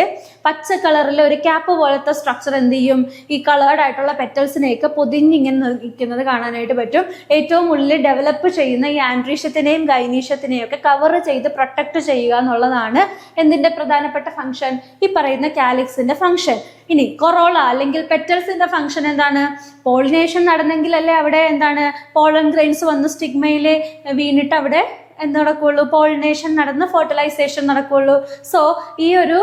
പച്ച കളറിൽ ഒരു ക്യാപ്പ് പോലത്തെ സ്ട്രക്ചർ എന്ത് ചെയ്യും, ഈ കളേർഡ് ആയിട്ടുള്ള പെറ്റൽസിനെയൊക്കെ പൊതിഞ്ഞിങ്ങനെ നിൽക്കുന്നത് കാണാനായിട്ട് പറ്റും. ഏറ്റവും ഉള്ളിൽ ഡെവലപ്പ് ചെയ്യുന്ന ഈ ആൻഡ്രീഷ്യത്തിനെയും ഗൈനീഷ്യത്തിനെയും ഒക്കെ കവർ ചെയ്ത് പ്രൊട്ടക്ട് ചെയ്യുക എന്നുള്ളതാണ് എന്തിന്റെ പ്രധാനപ്പെട്ട ഫംഗ്ഷൻ, ഈ പറയുന്ന കാലിക്സിന്റെ ഫംഗ്ഷൻ. ഇനി കൊറോള അല്ലെങ്കിൽ പെറ്റൽസിന്റെ ഫംഗ്ഷൻ എന്താണ്? പോളിനേഷൻ നടന്നെങ്കിൽ അല്ലേ അവിടെ എന്താണ് പോളൻ ഗ്രെയിൻസ് വന്ന് സ്റ്റിഗ്മയിൽ വീണിട്ട് അവിടെ എന്ത് നടക്കുകയുള്ളൂ, പോളിനേഷൻ നടന്ന് ഫെർട്ടിലൈസേഷൻ നടക്കുകയുള്ളൂ. സോ ഈ ഒരു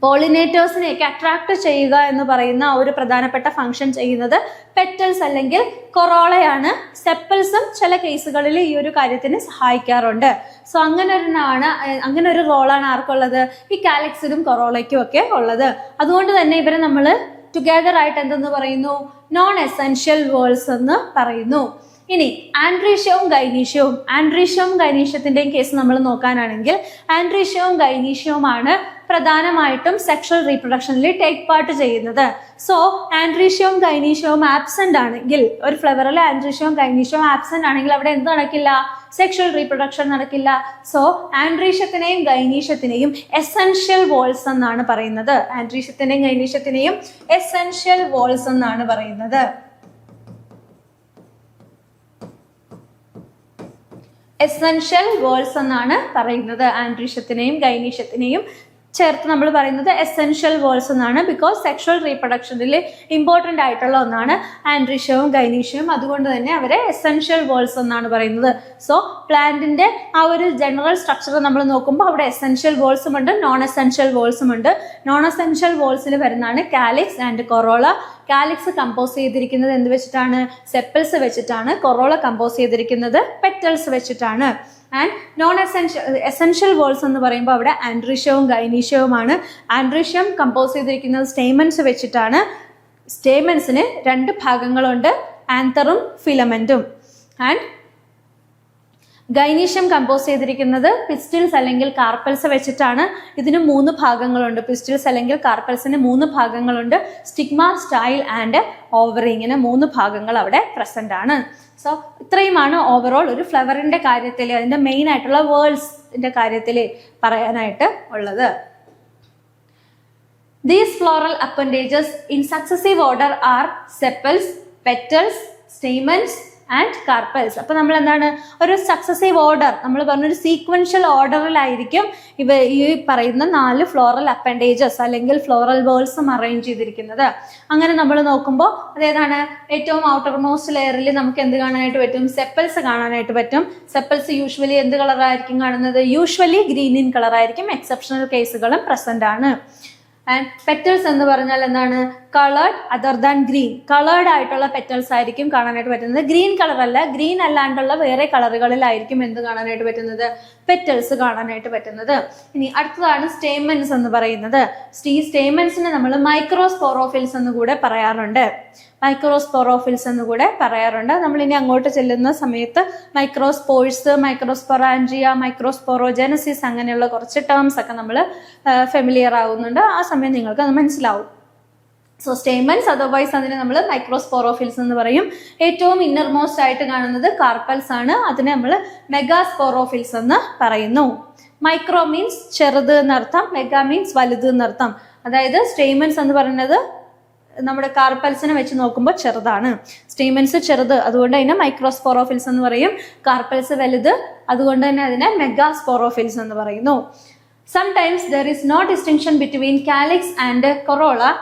പോളിനേറ്റേഴ്സിനെയൊക്കെ അട്രാക്ട് ചെയ്യുക എന്ന് പറയുന്ന ഒരു പ്രധാനപ്പെട്ട ഫംഗ്ഷൻ ചെയ്യുന്നത് പെറ്റൽസ് അല്ലെങ്കിൽ കൊറോളയാണ്. സെപ്പൽസും ചില കേസുകളിൽ ഈ ഒരു കാര്യത്തിന് സഹായിക്കാറുണ്ട്. സോ അങ്ങനെ ഒരു റോളാണ് ആർക്കുള്ളത്, ഈ കാലിക്സിനും കൊറോളയ്ക്കും ഒക്കെ ഉള്ളത്. അതുകൊണ്ട് തന്നെ ഇവരെ നമ്മൾ ടുഗദർ ആയിട്ട് എന്തെന്ന് പറയുന്നു, നോൺ എസെൻഷ്യൽ വേൾഡ്സ് എന്ന് പറയുന്നു. ഇനി ആൻഡ്രീഷ്യവും ഗൈനീഷ്യത്തിന്റെയും കേസ് നമ്മൾ നോക്കാനാണെങ്കിൽ ആൻഡ്രീഷ്യവും ഗൈനീഷ്യവുമാണ് പ്രധാനമായിട്ടും സെക്ഷൽ റീപ്രൊഡക്ഷനിൽ ടേക്ക് പാർട്ട് ചെയ്യുന്നത്. സോ ആൻഡ്രീഷ്യവും ഗൈനീഷ്യവും ആബ്സെന്റ് ആണെങ്കിൽ, ഒരു ഫ്ലവറിൽ ആൻഡ്രീഷ്യവും ഗൈനീഷ്യവും ആബ്സെന്റ് ആണെങ്കിൽ അവിടെ എന്ത് നടക്കില്ല, സെക്ഷൽ റീപ്രൊഡക്ഷൻ നടക്കില്ല. സോ ആൻഡ്രീഷ്യത്തിനെയും ഗൈനീഷ്യത്തിനെയും എസെൻഷ്യൽ വോൾസ് എന്നാണ് പറയുന്നത്. ആൻഡ്രീഷ്യത്തിനെയും ഗൈനീഷ്യത്തിനെയും എസെൻഷ്യൽ വോൾസ് എന്നാണ് പറയുന്നത്. എസെൻഷ്യൽ വേൾഡ്സ് എന്നാണ് പറയുന്നത്. ആൻഡ്രീഷ്യത്തിനെയും ഗൈനീഷ്യത്തിനെയും ചേർത്ത് നമ്മൾ പറയുന്നത് എസെൻഷ്യൽ വേൾഡ്സ് എന്നാണ്. ബിക്കോസ് സെക്ഷൽ റീപ്രൊഡക്ഷനിൽ ഇമ്പോർട്ടൻ്റ് ആയിട്ടുള്ള ഒന്നാണ് ആൻഡ്രീഷ്യവും ഗൈനീഷ്യവും. അതുകൊണ്ട് തന്നെ അവരെ എസെൻഷ്യൽ വേൾഡ്സ് എന്നാണ് പറയുന്നത്. സോ പ്ലാന്റിന്റെ ആ ഒരു ജനറൽ സ്ട്രക്ചർ നമ്മൾ നോക്കുമ്പോൾ അവിടെ എസെൻഷ്യൽ വേൾഡ്സും ഉണ്ട്, നോൺ എസെൻഷ്യൽ വേൾഡ്സും ഉണ്ട്. നോൺ എസെൻഷ്യൽ വേൾഡ്സിൽ വരുന്നതാണ് calyx and corolla. Calyx compose ചെയ്തിരിക്കുന്നത് എന്ത് വെച്ചിട്ടാണ്, സെപ്പൽസ് വെച്ചിട്ടാണ്. കൊറോള കമ്പോസ് ചെയ്തിരിക്കുന്നത് പെറ്റൽസ് വെച്ചിട്ടാണ്. ആൻഡ് നോൺ എസെൻഷ്യൽ വേൾഡ്സ് എന്ന് പറയുമ്പോൾ അവിടെ ആൻഡ്രീഷ്യവും ഗൈനീഷ്യവുമാണ്. ആൻഡ്രീഷ്യം കമ്പോസ് ചെയ്തിരിക്കുന്നത് സ്റ്റേമൻസ് വെച്ചിട്ടാണ്. സ്റ്റേമൻസിന് 2 ഭാഗങ്ങളുണ്ട്, ആന്തറും ഫിലമെന്റും. ആൻഡ് ഗൈനീഷ്യം കമ്പോസ് ചെയ്തിരിക്കുന്നത് പിസ്റ്റിൽസ് അല്ലെങ്കിൽ കാർപ്പൽസ് വെച്ചിട്ടാണ്. ഇതിന് 3 ഭാഗങ്ങളുണ്ട്. പിസ്റ്റിൽസ് അല്ലെങ്കിൽ കാർപ്പൽസിന് 3 ഭാഗങ്ങളുണ്ട്. സ്റ്റിഗ്മ, സ്റ്റൈൽ ആൻഡ് ഓവറി, ഇങ്ങനെ 3 ഭാഗങ്ങൾ അവിടെ പ്രസന്റ് ആണ്. സോ ഇത്രയുമാണ് ഓവറോൾ ഒരു ഫ്ലവറിന്റെ കാര്യത്തിൽ, അതിന്റെ മെയിൻ ആയിട്ടുള്ള വേൾഡ്സിന്റെ കാര്യത്തിൽ പറയാനായിട്ട് ഉള്ളത്. These floral appendages in successive order are sepals, petals, stamens and carpels. അപ്പൊ നമ്മൾ എന്താണ്, ഒരു സക്സസീവ് ഓർഡർ, നമ്മൾ പറഞ്ഞൊരു സീക്വൻഷ്യൽ ഓർഡറിലായിരിക്കും ഈ പറയുന്ന 4 ഫ്ലോറൽ അപ്പൻഡേജസ് അല്ലെങ്കിൽ ഫ്ലോറൽ വേൾഡ്സും അറേഞ്ച് ചെയ്തിരിക്കുന്നത്. അങ്ങനെ നമ്മൾ നോക്കുമ്പോൾ അതേതാണ്, ഏറ്റവും ഔട്ടർ മോസ്റ്റ് ലെയറിൽ നമുക്ക് എന്ത് കാണാനായിട്ട് പറ്റും, സെപ്പൽസ് കാണാനായിട്ട് പറ്റും. സെപ്പൽസ് യൂഷ്വലി എന്ത് കളറായിരിക്കും കാണുന്നത്, യൂഷ്വലി ഗ്രീൻ ഇൻ കളറായിരിക്കും. എക്സെപ്ഷണൽ കേസുകളും പ്രസന്റ് ആണ്. ആൻഡ് പെറ്റൽസ് എന്ന് പറഞ്ഞാൽ എന്താണ്, coloured other than green, coloured ആയിട്ടുള്ള പെറ്റൽസ് ആയിരിക്കും കാണാനായിട്ട് പറ്റുന്നത്. ഗ്രീൻ കളർ അല്ല, ഗ്രീൻ അല്ലാണ്ടുള്ള വേറെ കളറുകളിലായിരിക്കും എന്ത് കാണാനായിട്ട് പറ്റുന്നത്, പെറ്റൽസ് കാണാനായിട്ട് പറ്റുന്നത്. ഇനി അടുത്തതാണ് സ്റ്റേമൻസ് എന്ന് പറയുന്നത്. ഈ സ്റ്റേമൻസിനെ നമ്മൾ മൈക്രോസ്പോറോഫിൽസ് എന്ന് കൂടെ പറയാറുണ്ട്. നമ്മൾ ഇനി അങ്ങോട്ട് ചെല്ലുന്ന സമയത്ത് മൈക്രോസ്പോഴ്സ്, മൈക്രോസ്പൊറാൻജിയ, മൈക്രോസ്പോറോജെനസിസ് അങ്ങനെയുള്ള കുറച്ച് ടേംസ് ഒക്കെ നമ്മൾ ഫെമിലിയർ ആവുന്നുണ്ട്. ആ സമയം നിങ്ങൾക്ക് അത് മനസ്സിലാവും. സോ സ്റ്റേമൻസ്, അതർവൈസ് അതിനെ നമ്മൾ മൈക്രോസ്പോറോഫിൽസ് എന്ന് പറയും. ഏറ്റവും ഇന്നർ മോസ്റ്റ് ആയിട്ട് കാണുന്നത് കാർപ്പൽസ് ആണ്. അതിനെ നമ്മൾ മെഗാസ്പോറോഫിൽസ് എന്ന് പറയുന്നു. മൈക്രോ മീൻസ് ചെറുത് എന്നർത്ഥം, മെഗാ മീൻസ് വലുത് എന്നർത്ഥം. അതായത് സ്റ്റേമൻസ് എന്ന് പറയുന്നത് നമ്മുടെ കാർപ്പൽസിനെ വെച്ച് നോക്കുമ്പോൾ ചെറുതാണ്. സ്റ്റേമൻസ് ചെറുത്, അതുകൊണ്ട് അതിനെ മൈക്രോസ്പോറോഫിൽസ് എന്ന് പറയും. കാർപ്പൽസ് വലുത്, അതുകൊണ്ട് തന്നെ അതിനെ മെഗാസ്പോറോഫിൽസ് എന്ന് പറയുന്നു. Sometimes there is no distinction between calyx and corolla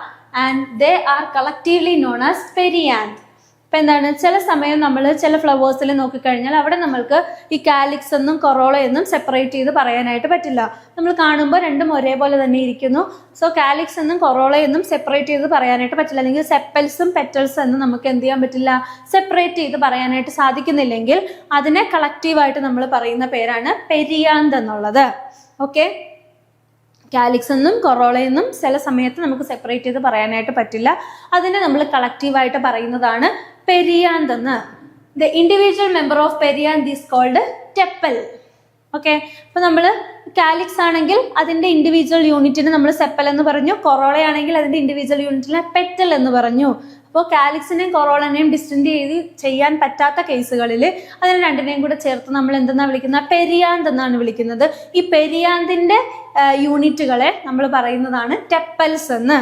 and they are collectively known as perianth. ഇപ്പം എന്താണ്, ചില സമയം നമ്മൾ ചില ഫ്ലവേഴ്സിൽ നോക്കിക്കഴിഞ്ഞാൽ അവിടെ നമ്മൾക്ക് ഈ കാലിക്സ് എന്നും കൊറോള എന്നും സെപ്പറേറ്റ് ചെയ്ത് പറയാനായിട്ട് പറ്റില്ല. നമ്മൾ കാണുമ്പോൾ രണ്ടും ഒരേപോലെ തന്നെ ഇരിക്കുന്നു. സോ കാലിക്സ് എന്നും കൊറോള എന്നും സെപ്പറേറ്റ് ചെയ്ത് പറയാനായിട്ട് പറ്റില്ല. അല്ലെങ്കിൽ സെപ്പൽസും പെറ്റൽസ് എന്നും നമുക്ക് എന്ത് ചെയ്യാൻ പറ്റില്ല, സെപ്പറേറ്റ് ചെയ്ത് പറയാനായിട്ട് സാധിക്കുന്നില്ലെങ്കിൽ അതിനെ കളക്റ്റീവായിട്ട് നമ്മൾ പറയുന്ന പേരാണ് പെരിയാന്ത് എന്നുള്ളത്. ഓക്കെ, കാലിക്സ് എന്നും കൊറോള എന്നും ചില സമയത്ത് നമുക്ക് സെപ്പറേറ്റ് ചെയ്ത് പറയാനായിട്ട് പറ്റില്ല. അതിനെ നമ്മൾ കളക്റ്റീവായിട്ട് പറയുന്നതാണ് പെരിയാന്ത് എന്ന്. The individual member of perianth is called tepal. Okay, അപ്പൊ നമ്മൾ കാലിക്സ് ആണെങ്കിൽ അതിന്റെ ഇൻഡിവിജ്വൽ യൂണിറ്റിന് നമ്മൾ സെപ്പൽ എന്ന് പറഞ്ഞു. കൊറോള ആണെങ്കിൽ അതിന്റെ ഇൻഡിവിജ്വൽ യൂണിറ്റിനെ പെറ്റൽ എന്ന് പറഞ്ഞു. ഇപ്പോൾ കാലിക്സിനെയും കൊറോളനെയും ഡിസ്റ്റൻറ്റ് ചെയ്യാൻ പറ്റാത്ത കേസുകളിൽ അതിനെ രണ്ടിനെയും കൂടെ ചേർത്ത് നമ്മൾ എന്തെന്നാണ് വിളിക്കുന്നത്? പെരിയാന്ത് എന്നാണ് വിളിക്കുന്നത്. ഈ പെരിയാന്തിൻ്റെ യൂണിറ്റുകളെ നമ്മൾ പറയുന്നതാണ് ടെപ്പൽസ് എന്ന്.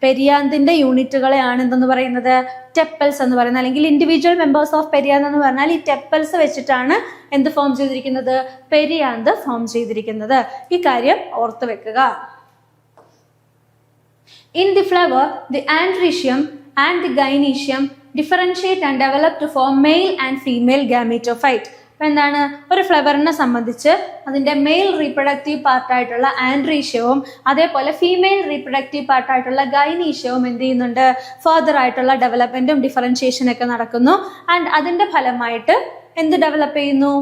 പെരിയാന്തിന്റെ യൂണിറ്റുകളെയാണ് എന്തെന്ന് പറയുന്നത്? ടെപ്പൽസ് എന്ന് പറയുന്നത്. അല്ലെങ്കിൽ ഇൻഡിവിജ്വൽ മെമ്പേഴ്സ് ഓഫ് പെരിയാന്ത് എന്ന് പറഞ്ഞാൽ ഈ ടെപ്പൽസ് വെച്ചിട്ടാണ് എന്ത് ഫോം ചെയ്തിരിക്കുന്നത്? പെരിയാന്ത് ഫോം ചെയ്തിരിക്കുന്നത്. ഈ കാര്യം ഓർത്ത് വെക്കുക. In the flower, the androecium and the gynoecium differentiate and develop to form male and female gametophyte. അപ്പോൾ എന്താണ്? ഒരു ഫ്ലവറിനെ സംബന്ധിച്ച് അതിൻ്റെ മെയിൽ റീപ്രൊഡക്റ്റീവ് പാർട്ടായിട്ടുള്ള ആൻഡ്രീഷ്യവും അതേപോലെ ഫീമെയിൽ റീപ്രൊഡക്റ്റീവ് പാർട്ടായിട്ടുള്ള ഗൈനീഷ്യവും എന്ത് ചെയ്യുന്നുണ്ട്? ഫർദർ ആയിട്ടുള്ള ഡെവലപ്മെൻറ്റും ഡിഫറൻഷിയേഷനൊക്കെ നടക്കുന്നു. ആൻഡ് അതിൻ്റെ ഫലമായിട്ട് എന്ത് ഡെവലപ്പ് ചെയ്യുന്നു?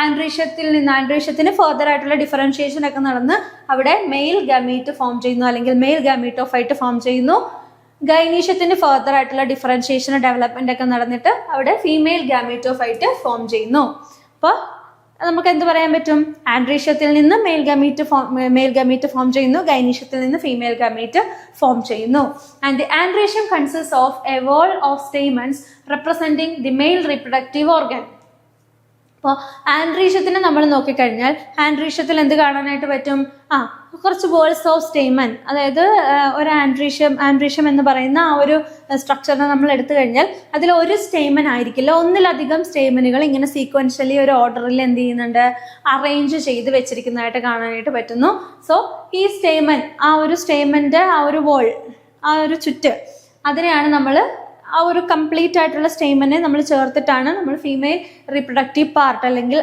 ആൻഡ്രീഷ്യത്തിന് ഫർദർ ആയിട്ടുള്ള ഡിഫറൻഷിയേഷൻ ഒക്കെ നടന്ന് അവിടെ മെയിൽ ഗാമീറ്റ് ഫോം ചെയ്യുന്നു, അല്ലെങ്കിൽ മെയിൽ ഗാമീറ്റോഫൈറ്റ് ഫോം ചെയ്യുന്നു. ഗൈനീഷ്യത്തിന് ഫർദർ ആയിട്ടുള്ള ഡിഫറൻഷിയേഷൻ ഡെവലപ്മെന്റ് ഒക്കെ നടന്നിട്ട് അവിടെ ഫീമെയിൽ ഗാമീറ്റോഫൈറ്റ് ഫോം ചെയ്യുന്നു. അപ്പോൾ നമുക്ക് എന്ത് പറയാൻ പറ്റും? ആൻഡ്രീഷ്യത്തിൽ നിന്ന് മെയിൽ ഗാമീറ്റ് ഫോം ചെയ്യുന്നു, ഗൈനീഷ്യത്തിൽ നിന്ന് ഫീമെയിൽ ഗാമീറ്റ് ഫോം ചെയ്യുന്നു. And the androecium consist of a whorl of stamens representing the male reproductive organ. അപ്പോൾ ആൻഡ്രീഷ്യത്തിന് നമ്മൾ നോക്കിക്കഴിഞ്ഞാൽ ആൻഡ്രീഷ്യത്തിൽ എന്ത് കാണാനായിട്ട് പറ്റും? കുറച്ച് ബോൾസ് ഓഫ് സ്റ്റേമൻ, അതായത് ഒരു ആൻഡ്രീഷ്യം എന്ന് പറയുന്ന ആ ഒരു സ്ട്രക്ചറിനെ നമ്മൾ എടുത്തു കഴിഞ്ഞാൽ അതിൽ ഒരു സ്റ്റേമൻ ആയിരിക്കില്ല, ഒന്നിലധികം സ്റ്റേമനുകൾ ഇങ്ങനെ സീക്വൻഷ്യലി ഒരു ഓർഡറിൽ എന്ത് ചെയ്യുന്നുണ്ട്? അറേഞ്ച് ചെയ്ത് വെച്ചിരിക്കുന്നതായിട്ട് കാണാനായിട്ട് പറ്റുന്നു. സോ ഈ സ്റ്റേമൻ, ആ ഒരു സ്റ്റേമൻ്റെ ആ ഒരു വോൾ, ആ ഒരു ചുറ്റ്, അതിനെയാണ് നമ്മൾ ആ ഒരു കംപ്ലീറ്റ് ആയിട്ടുള്ള സ്റ്റേമനെ നമ്മൾ ചേർത്തിട്ടാണ് നമ്മൾ ഫീമെയിൽ റീപ്രൊഡക്റ്റീവ് പാർട്ട് അല്ലെങ്കിൽ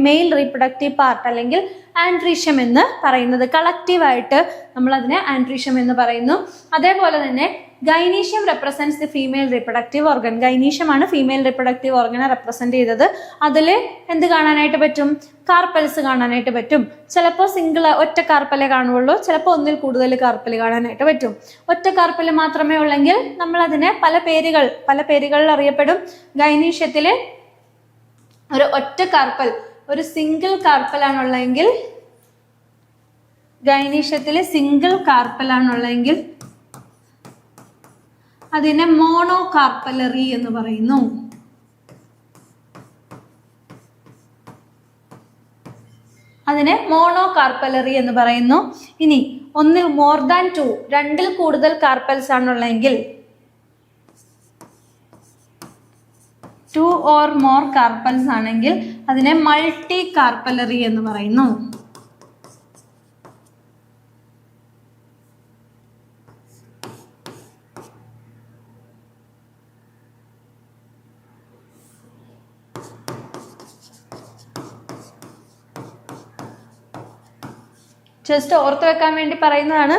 മെയിൽ റീപ്രൊഡക്റ്റീവ് പാർട്ട് അല്ലെങ്കിൽ ആൻഡ്രീഷ്യം എന്ന് പറയുന്നത്. കളക്റ്റീവായിട്ട് നമ്മൾ അതിനെ ആൻഡ്രീഷ്യം എന്ന് പറയുന്നു. അതേപോലെ തന്നെ gynoecium represents the female reproductive organ. ഗൈനീഷ്യമാണ് ഫീമെയിൽ റീപ്രൊഡക്റ്റീവ് ഓർഗനെ റെപ്രസെന്റ് ചെയ്തത്. അതിൽ എന്ത് കാണാനായിട്ട് പറ്റും? കാർപ്പൽസ് കാണാനായിട്ട് പറ്റും. ചിലപ്പോൾ ഒറ്റ കാർപ്പലെ കാണുകയുള്ളൂ, ചിലപ്പോൾ ഒന്നിൽ കൂടുതൽ കാർപ്പൽ കാണാനായിട്ട് പറ്റും. ഒറ്റ കാർപ്പൽ മാത്രമേ ഉള്ളെങ്കിൽ നമ്മൾ അതിനെ പല പേരുകളിൽ അറിയപ്പെടും. ഗൈനീഷ്യത്തിൽ ഒരു ഒറ്റ കാർപ്പൽ, ഒരു സിംഗിൾ കാർപ്പലാണുള്ളതെങ്കിൽ, ഗൈനീഷ്യത്തിൽ സിംഗിൾ കാർപ്പലാണുള്ളതെങ്കിൽ അതിനെ മോണോകാർപ്പലറി എന്ന് പറയുന്നു. അതിനെ മോണോകാർപ്പലറി എന്ന് പറയുന്നു. ഇനി ഒന്ന് മോർ ദാൻ 2, രണ്ടിൽ കൂടുതൽ കാർപ്പൽസ് ആണുള്ളതെങ്കിൽ, 2 or more കാർപ്പൽസ് ആണെങ്കിൽ അതിനെ മൾട്ടി കാർപ്പലറി എന്ന് പറയുന്നു. ജസ്റ്റ് ഓർത്ത് വെക്കാൻ വേണ്ടി പറയുന്നതാണ്.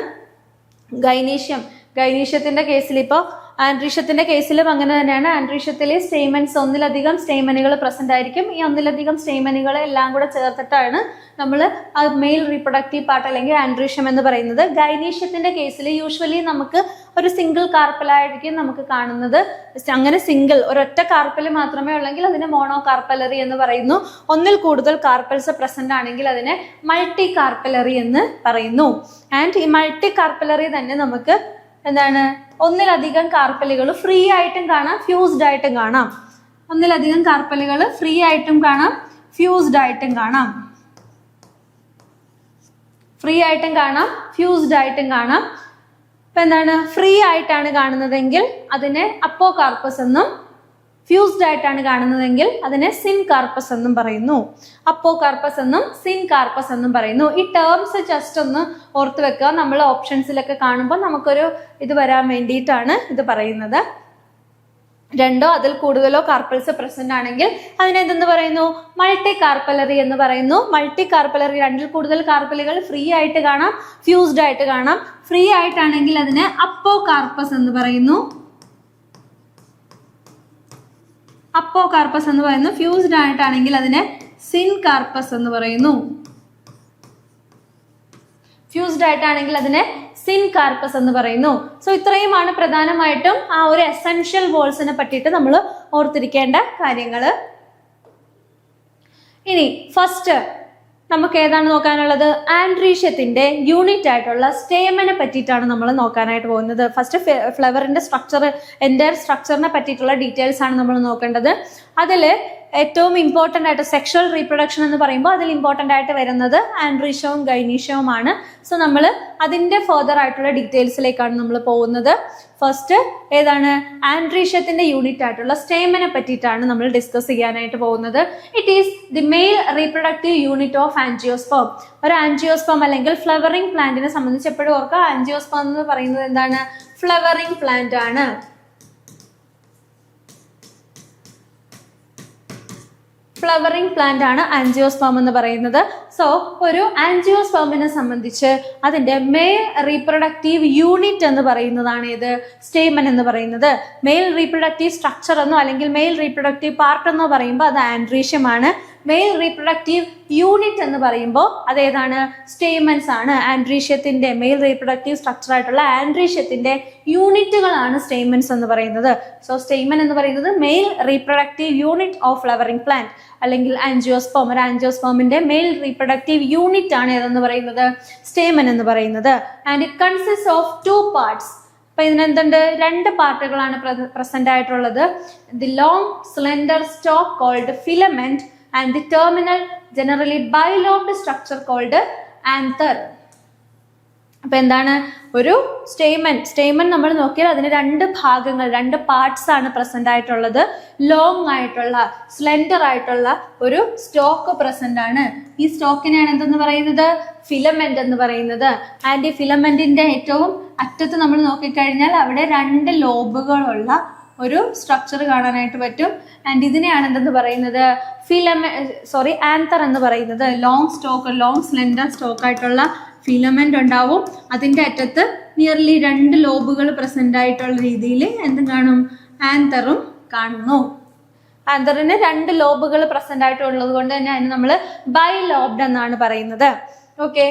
ഗൈനീഷ്യത്തിന്റെ കേസിൽ, ഇപ്പോൾ ആൻഡ്രീഷ്യത്തിന്റെ കേസിലും അങ്ങനെ തന്നെയാണ്. ആൻഡ്രീഷ്യത്തിലെ സ്റ്റേമൻസ്, ഒന്നിലധികം സ്റ്റേമനുകൾ പ്രസന്റ് ആയിരിക്കും. ഈ ഒന്നിലധികം സ്റ്റേമനുകളെ എല്ലാം കൂടെ ചേർത്തിട്ടാണ് നമ്മൾ ആ മെയിൽ റീപ്രൊഡക്റ്റീവ് പാർട്ട് അല്ലെങ്കിൽ ആൻഡ്രീഷ്യം എന്ന് പറയുന്നത്. ഗൈനീഷ്യത്തിന്റെ കേസിൽ യൂഷ്വലി നമുക്ക് ഒരു സിംഗിൾ കാർപ്പലായിരിക്കും നമുക്ക് കാണുന്നത്. അങ്ങനെ ഒരൊറ്റ കാർപ്പൽ മാത്രമേ ഉള്ളെങ്കിൽ അതിനെ മോണോ കാർപ്പലറി എന്ന് പറയുന്നു. ഒന്നിൽ കൂടുതൽ കാർപ്പൽസ് പ്രസന്റ് ആണെങ്കിൽ അതിനെ മൾട്ടി കാർപ്പലറി എന്ന് പറയുന്നു. ആൻഡ് ഈ മൾട്ടി കാർപ്പലറി തന്നെ നമുക്ക് എന്താണ്? ഒന്നിലധികം കാർപ്പലുകൾ ഫ്രീ ആയിട്ടും കാണാം, ഫ്യൂസ്ഡ് ആയിട്ടും കാണാം. ഒന്നിലധികം കാർപ്പലുകൾ ഫ്രീ ആയിട്ടും കാണാം, ഫ്യൂസ്ഡ് ആയിട്ടും കാണാം. ഇപ്പൊ എന്താണ്? ഫ്രീ ആയിട്ടാണ് കാണുന്നതെങ്കിൽ അതിനെ അപ്പോകാർപ്പസ് എന്നും, ഫ്യൂസ്ഡ് ആയിട്ടാണ് കാണുന്നതെങ്കിൽ അതിനെ സിൻകാർപ്പസ് എന്നും പറയുന്നു. അപ്പോകാർപ്പസ് എന്നും സിൻകാർപ്പസ് എന്നും പറയുന്നു. ഈ ടേംസ് ജസ്റ്റ് ഒന്ന് ഓർത്ത് വെക്കുക. നമ്മൾ ഓപ്ഷൻസിലൊക്കെ കാണുമ്പോൾ നമുക്കൊരു ഇത് വരാൻ വേണ്ടിയിട്ടാണ് ഇത് പറയുന്നത്. 2 അതിൽ കൂടുതലോ കാർപ്പൽസ് പ്രസന്റ് ആണെങ്കിൽ അതിനെന്തെന്ന് പറയുന്നു? മൾട്ടി കാർപ്പലറി എന്ന് പറയുന്നു. മൾട്ടി കാർപ്പലറി, 2ൽ കൂടുതൽ കാർപ്പലുകൾ ഫ്രീ ആയിട്ട് കാണാം, ഫ്യൂസ്ഡ് ആയിട്ട് കാണാം. ഫ്രീ ആയിട്ടാണെങ്കിൽ അതിനെ അപ്പോകാർപ്പസ് എന്ന് പറയുന്നു. അപ്പോകാർപ്പസ് എന്ന് പറയുന്നു. ഫ്യൂസ്ഡ് ആയിട്ടാണെങ്കിൽ അതിനെ സിൻകാർപ്പസ് എന്ന് പറയുന്നു. സിൻകാർപ്പസ് എന്ന് പറയുന്നു. സോ ഇത്രയുമാണ് പ്രധാനമായിട്ടും ആ ഒരു എസെൻഷ്യൽ വോൾസിനെ പറ്റിയിട്ട് നമ്മൾ ഓർത്തിരിക്കേണ്ട കാര്യങ്ങൾ. ഇനി ഫസ്റ്റ് നമുക്ക് ഏതാണ് നോക്കാനുള്ളത്? ആൻഡ്രീഷ്യത്തിന്റെ യൂണിറ്റ് ആയിട്ടുള്ള സ്റ്റേമനെ പറ്റിയിട്ടാണ് നമ്മൾ നോക്കാനായിട്ട് പോകുന്നത്. ഫസ്റ്റ് ഫ്ലവറിന്റെ സ്ട്രക്ചർ, എൻ്റയർ സ്ട്രക്ചറിനെ പറ്റിയിട്ടുള്ള ഡീറ്റെയിൽസ് ആണ് നമ്മൾ നോക്കേണ്ടത്. അതിൽ ഏറ്റവും ഇമ്പോർട്ടൻ്റ് ആയിട്ട് സെക്ഷൽ റീപ്രൊഡക്ഷൻ എന്ന് പറയുമ്പോൾ അതിൽ ഇമ്പോർട്ടൻ്റ് ആയിട്ട് വരുന്നത് ആൻഡ്രീഷ്യവും ഗൈനീഷ്യവുമാണ്. സോ നമ്മൾ അതിൻ്റെ ഫർദർ ആയിട്ടുള്ള ഡീറ്റെയിൽസിലേക്കാണ് നമ്മൾ പോകുന്നത്. ഫസ്റ്റ് ഏതാണ്? ആൻഡ്രീഷ്യത്തിന്റെ യൂണിറ്റ് ആയിട്ടുള്ള സ്റ്റേമനെ പറ്റിയിട്ടാണ് നമ്മൾ ഡിസ്കസ് ചെയ്യാനായിട്ട് പോകുന്നത്. It is the male reproductive unit of angiosperm. ഒരു ആൻജിയോസ്പേം അല്ലെങ്കിൽ ഫ്ലവറിംഗ് പ്ലാന്റിനെ സംബന്ധിച്ച് എപ്പോഴും ഓർക്കുക, ആൻജിയോസ്പേം എന്ന് പറയുന്നത് എന്താണ്? ഫ്ലവറിംഗ് പ്ലാന്റ് ആണ്. ഫ്ലവറിംഗ് പ്ലാന്റ് ആണ് ആൻജിയോസ്പേം എന്ന് പറയുന്നത്. സോ ഒരു ആൻജിയോസ്പേമിനെ സംബന്ധിച്ച് അതിന്റെ മെയിൽ റീപ്രൊഡക്റ്റീവ് യൂണിറ്റ് എന്ന് പറയുന്നതാണ് ഇത് സ്റ്റേമൻ എന്ന് പറയുന്നത്. മെയിൽ റീപ്രൊഡക്റ്റീവ് സ്ട്രക്ചർ എന്നോ അല്ലെങ്കിൽ മെയിൽ റീപ്രൊഡക്റ്റീവ് പാർട്ട് എന്നോ പറയുമ്പോൾ അത് ആൻഡ്രീഷ്യമാണ്. മെയിൽ റീപ്രൊഡക്റ്റീവ് യൂണിറ്റ് എന്ന് പറയുമ്പോൾ അതേതാണ്? സ്റ്റേമൻസ് ആണ്. ആൻഡ്രീഷ്യത്തിന്റെ മെയിൽ റീപ്രൊഡക്റ്റീവ് സ്ട്രക്ചർ ആയിട്ടുള്ള ആൻഡ്രീഷ്യത്തിന്റെ യൂണിറ്റുകളാണ് സ്റ്റേമൻസ് എന്ന് പറയുന്നത്. സോ സ്റ്റേമൻ എന്ന് പറയുന്നത് male reproductive unit of flowering plant അല്ലെങ്കിൽ ആൻജിയോസ്പേം. ഒരു ആൻജിയോസ്പേമിന്റെ മെയിൽ റീപ്രൊഡക്റ്റീവ് യൂണിറ്റ് ആണ് ഏതെന്ന് പറയുന്നത്? സ്റ്റേമൻ എന്ന് പറയുന്നത്. And it consist of 2 parts. അപ്പൊ ഇതിനെന്തുണ്ട്? 2 പാർട്ടുകളാണ് പ്രസന്റ് ആയിട്ടുള്ളത്. The long slender stalk called filament and the terminal generally bilobed structure called anther. അപ്പൊ എന്താണ് ഒരു സ്റ്റേമൻ നമ്മൾ നോക്കിയാൽ അതിന് 2 ഭാഗങ്ങൾ, 2 പാർട്സ് ആണ് പ്രസന്റ് ആയിട്ടുള്ളത്. ലോങ് ആയിട്ടുള്ള സ്ലെൻഡർ ആയിട്ടുള്ള ഒരു സ്റ്റോക്ക് പ്രസന്റ് ആണ്. ഈ സ്റ്റോക്കിനെയാണ് എന്തെന്ന് പറയുന്നത്? ഫിലമെന്റ് എന്ന് പറയുന്നത്. ആൻഡ് ഈ ഫിലമെന്റിന്റെ ഏറ്റവും അറ്റത്ത് നമ്മൾ നോക്കിക്കഴിഞ്ഞാൽ അവിടെ 2 ലോബുകളുള്ള ഒരു സ്ട്രക്ചർ കാണാനായിട്ട് പറ്റും. ആൻഡ് ഇതിനെയാണ് എന്തെന്ന് പറയുന്നത്? ആന്തർ എന്ന് പറയുന്നത്. ലോങ് സ്ലെൻഡർ സ്റ്റോക്ക് ആയിട്ടുള്ള ഫിലമെന്റ് ഉണ്ടാവും. അതിൻ്റെ അറ്റത്ത് നിയർലി 2 ലോബുകൾ പ്രസന്റ് ആയിട്ടുള്ള രീതിയിൽ എന്തും കാണും? ആന്തറും കാണുന്നു. ആന്തറിന് 2 ലോബുകൾ പ്രസന്റ് ആയിട്ടുള്ളത് കൊണ്ട് തന്നെ അതിന് നമ്മൾ ബൈലോബ്ഡ് എന്നാണ് പറയുന്നത്. Okay.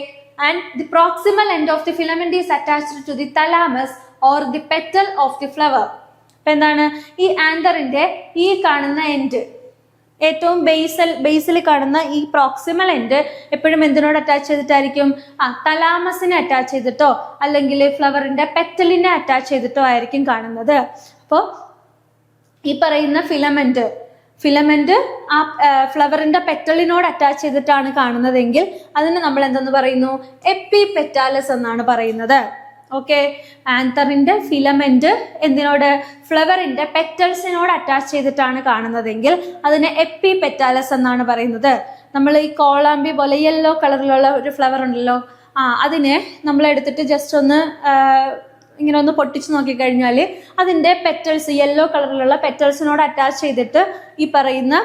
And the proximal end of the filament is attached to the thalamus or the petal of the flower. അപ്പൊ എന്താണ്? ഈ ആന്തറിന്റെ ഈ കാണുന്ന എൻഡ്, ഏറ്റവും ബേസിൽ കാണുന്ന ഈ പ്രോക്സിമൽ എൻഡ് എപ്പോഴും എന്തിനോട് അറ്റാച്ച് ചെയ്തിട്ടായിരിക്കും? തലാമസിനെ അറ്റാച്ച് ചെയ്തിട്ടോ അല്ലെങ്കിൽ ഫ്ലവറിന്റെ പെറ്റലിനെ അറ്റാച്ച് ചെയ്തിട്ടോ ആയിരിക്കും കാണുന്നത്. അപ്പോൾ ഈ പറയുന്ന ഫിലമെന്റ് ആ ഫ്ലവറിന്റെ പെറ്റലിനോട് അറ്റാച്ച് ചെയ്തിട്ടാണ് കാണുന്നതെങ്കിൽ അതിന് നമ്മൾ എന്തെന്ന് പറയുന്നു? എപ്പിപെറ്റാലസ് എന്നാണ് പറയുന്നത്. ഓക്കെ. ആന്തറിന്റെ ഫിലമെന്റ് എന്തിനോട്? ഫ്ലവറിന്റെ പെറ്റൽസിനോട് അറ്റാച്ച് ചെയ്തിട്ടാണ് കാണുന്നതെങ്കിൽ അതിന് എപ്പിപെറ്റാലസ് എന്നാണ് പറയുന്നത്. നമ്മൾ ഈ കോളാമ്പി പോലെ യെല്ലോ കളറിലുള്ള ഒരു ഫ്ലവർ ഉണ്ടല്ലോ, അതിനെ നമ്മൾ എടുത്തിട്ട് ജസ്റ്റ് ഒന്ന് ഇങ്ങനെ ഒന്ന് പൊട്ടിച്ച് നോക്കിക്കഴിഞ്ഞാൽ അതിൻ്റെ പെറ്റൽസ്, യെല്ലോ കളറിലുള്ള പെറ്റൽസിനോട് അറ്റാച്ച് ചെയ്തിട്ട് ഈ പറയുന്ന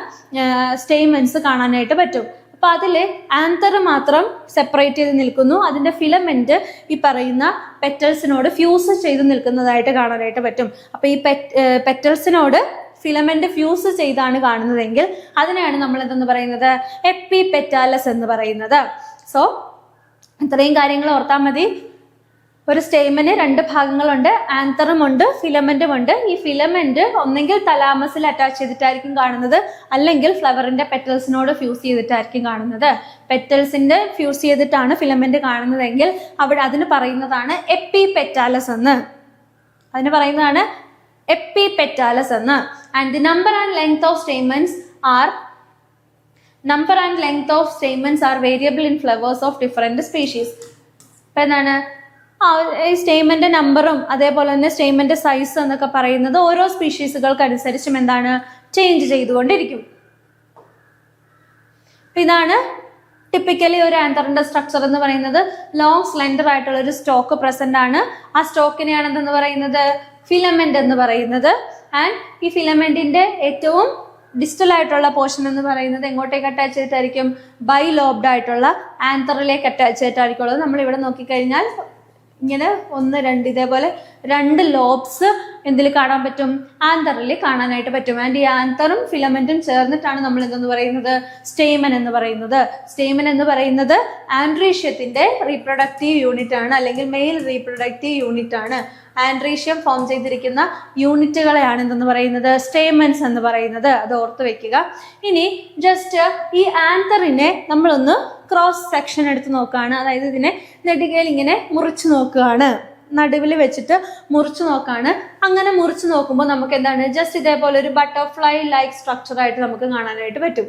സ്റ്റേമൻസ് കാണാനായിട്ട് പറ്റും. അപ്പൊ അതിൽ ആന്തർ മാത്രം സെപ്പറേറ്റ് ചെയ്ത് നിൽക്കുന്നു. അതിന്റെ ഫിലമെന്റ് ഈ പറയുന്ന പെറ്റൽസിനോട് ഫ്യൂസ് ചെയ്ത് നിൽക്കുന്നതായിട്ട് കാണാനായിട്ട് പറ്റും. അപ്പൊ ഈ പെറ്റൽസിനോട് ഫിലമെന്റ് ഫ്യൂസ് ചെയ്താണ് കാണുന്നതെങ്കിൽ അതിനെയാണ് നമ്മൾ എന്തെന്ന് പറയുന്നത്? എപ്പിപെറ്റാലസ് എന്ന് പറയുന്നത്. സോ ഇത്രയും കാര്യങ്ങൾ ഓർത്താൽ മതി. ഒരു സ്റ്റേമന് 2 ഭാഗങ്ങളുണ്ട്. ആന്തറും ഉണ്ട്, ഫിലമെന്റും ഉണ്ട്. ഈ ഫിലമെന്റ് ഒന്നെങ്കിൽ തലാമസിൽ അറ്റാച്ച് ചെയ്തിട്ടായിരിക്കും കാണുന്നത്, അല്ലെങ്കിൽ ഫ്ലവറിന്റെ പെറ്റൽസിനോട് ഫ്യൂസ് ചെയ്തിട്ടായിരിക്കും കാണുന്നത്. പെറ്റൽസിന്റെ ഫ്യൂസ് ചെയ്തിട്ടാണ് ഫിലമെന്റ് കാണുന്നതെങ്കിൽ അതിന് പറയുന്നതാണ് എപ്പിപെറ്റാലസ് എന്ന്. And the number and length of stamens are variable in flowers of different species. അപ്പൊ എന്താണ്? ഈ സ്റ്റേമന്റെ നമ്പറും അതേപോലെ തന്നെ സ്റ്റേമന്റെ സൈസ് എന്നൊക്കെ പറയുന്നത് ഓരോ സ്പീഷീസുകൾക്ക് അനുസരിച്ചും എന്താണ്? ചേഞ്ച് ചെയ്തുകൊണ്ടിരിക്കും. ഇതാണ് ടിപ്പിക്കലി ഒരു ആന്തറിന്റെ സ്ട്രക്ചർ എന്ന് പറയുന്നത്. ലോങ് സ്ലെൻഡർ ആയിട്ടുള്ള ഒരു സ്റ്റോക്ക് പ്രസന്റ് ആണ്. ആ സ്റ്റോക്കിനെയാണ് എന്തെന്ന് പറയുന്നത്? ഫിലമെന്റ് എന്ന് പറയുന്നത്. ആൻഡ് ഈ ഫിലമെന്റിന്റെ ഏറ്റവും ഡിസ്റ്റൽ ആയിട്ടുള്ള പോർഷൻ എന്ന് പറയുന്നത് എങ്ങോട്ടേക്ക് അറ്റാച്ച് ചെയ്തിട്ടായിരിക്കും? ബൈലോബ്ഡ് ആയിട്ടുള്ള ആന്തറിലേക്ക് അറ്റാച്ച് ചെയ്തിട്ടായിരിക്കും ഉള്ളത്. നമ്മളിവിടെ നോക്കിക്കഴിഞ്ഞാൽ ഇങ്ങനെ 1, 2 ഇതേപോലെ 2 ലോബ്സ് എന്തിൽ കാണാൻ പറ്റും? ആന്തറിൽ കാണാനായിട്ട് പറ്റും. ആൻഡ് ഈ ആന്തറും ഫിലമെന്റും ചേർന്നിട്ടാണ് നമ്മൾ എന്തെന്ന് പറയുന്നത്? സ്റ്റേമൻ എന്ന് പറയുന്നത്. സ്റ്റേമൻ എന്ന് പറയുന്നത് ആൻഡ്രീഷ്യത്തിന്റെ റീപ്രൊഡക്റ്റീവ് യൂണിറ്റ് ആണ്, അല്ലെങ്കിൽ മെയിൽ റീപ്രൊഡക്റ്റീവ് യൂണിറ്റ് ആണ്. ആൻഡ്രീഷ്യം ഫോം ചെയ്തിരിക്കുന്ന യൂണിറ്റുകളെയാണ് എന്തെന്ന് പറയുന്നത്? സ്റ്റേമൻസ് എന്ന് പറയുന്നത്. അത് ഓർത്ത് വെക്കുക. ഇനി ജസ്റ്റ് ഈ ആന്തറിനെ നമ്മളൊന്ന് ക്രോസ് സെക്ഷൻ എടുത്ത് നോക്കുകയാണ്. അതായത് ഇതിനെ നെടുകയിൽ ഇങ്ങനെ മുറിച്ച് നോക്കുകയാണ്, നടുവിൽ വെച്ചിട്ട് മുറിച്ച് നോക്കാണ്. അങ്ങനെ മുറിച്ച് നോക്കുമ്പോൾ നമുക്ക് എന്താണ്, ജസ്റ്റ് ഇതേപോലെ ഒരു ബട്ടർഫ്ലൈ ലൈക്ക് സ്ട്രക്ചർ ആയിട്ട് നമുക്ക് കാണാനായിട്ട് പറ്റും.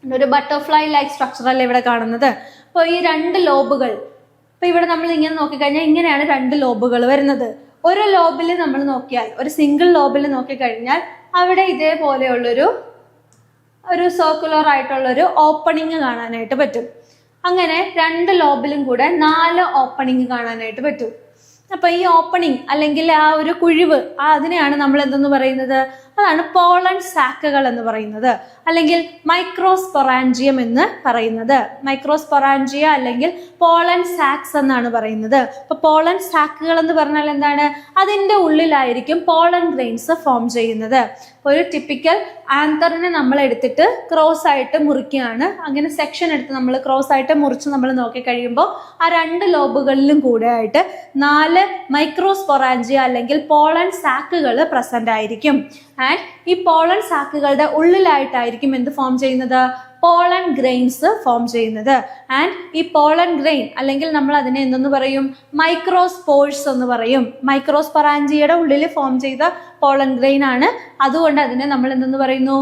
ഒരു ബട്ടർഫ്ലൈ ലൈക്ക് സ്ട്രക്ചർ അല്ലേ ഇവിടെ കാണുന്നത്. അപ്പോൾ ഈ രണ്ട് ലോബുകൾ, ഇപ്പൊ ഇവിടെ നമ്മൾ ഇങ്ങനെ നോക്കിക്കഴിഞ്ഞാൽ ഇങ്ങനെയാണ് രണ്ട് ലോബുകൾ വരുന്നത്. ഒരു ലോബിൽ നമ്മൾ നോക്കിയാൽ, ഒരു സിംഗിൾ ലോബിൽ നോക്കിക്കഴിഞ്ഞാൽ അവിടെ ഇതേപോലെയുള്ളൊരു സർക്കുലർ ആയിട്ടുള്ളൊരു ഓപ്പണിങ് കാണാനായിട്ട് പറ്റും. അങ്ങനെ രണ്ട് ലോബിലും കൂടെ 4 ഓപ്പണിങ് കാണാനായിട്ട് പറ്റും. അപ്പൊ ഈ ഓപ്പണിങ് അല്ലെങ്കിൽ ആ ഒരു കുഴിവ്, അതിനെയാണ് നമ്മൾ എന്തെന്ന് പറയുന്നത്, അതാണ് പോളൻ സാക്കുകൾ എന്ന് പറയുന്നത്, അല്ലെങ്കിൽ മൈക്രോസ്പൊറാഞ്ചിയം എന്ന് പറയുന്നത്. മൈക്രോസ്പൊറാഞ്ചിയ അല്ലെങ്കിൽ പോളൻ സാക്സ് എന്നാണ് പറയുന്നത്. അപ്പൊ പോളൻ സാക്കുകൾ എന്ന് പറഞ്ഞാൽ എന്താണ്, അതിൻ്റെ ഉള്ളിലായിരിക്കും പോളൻ ഗ്രെയിൻസ് ഫോം ചെയ്യുന്നത്. ഒരു ടിപ്പിക്കൽ ആന്തറിനെ നമ്മൾ എടുത്തിട്ട് ക്രോസ് ആയിട്ട് മുറിക്കുകയാണ്. അങ്ങനെ സെക്ഷൻ എടുത്ത് നമ്മൾ ക്രോസ് ആയിട്ട് മുറിച്ച് നമ്മൾ നോക്കി കഴിയുമ്പോൾ ആ രണ്ട് ലോബുകളിലും കൂടെ ആയിട്ട് 4 മൈക്രോസ്പൊറാഞ്ചിയ അല്ലെങ്കിൽ പോളൻ സാക്കുകൾ പ്രസന്റ് ആയിരിക്കും. ആൻഡ് ഈ പോളൻ സാക്കുകളുടെ ഉള്ളിലായിട്ടായിരിക്കും എന്ത് ഫോം ചെയ്യുന്നത്, പോളൻ ഗ്രെയിൻസ് ഫോം ചെയ്യുന്നത്. ആൻഡ് ഈ പോളൻ ഗ്രെയിൻ അല്ലെങ്കിൽ നമ്മൾ അതിനെ എന്തെന്ന് പറയും, മൈക്രോസ്പോഴ്സ് എന്ന് പറയും. മൈക്രോസ്പൊറാഞ്ചിയയുടെ ഉള്ളിൽ ഫോം ചെയ്ത പോളൻ ഗ്രെയിൻ ആണ്. അതുകൊണ്ട് അതിനെ നമ്മൾ എന്തെന്ന് പറയുന്നു,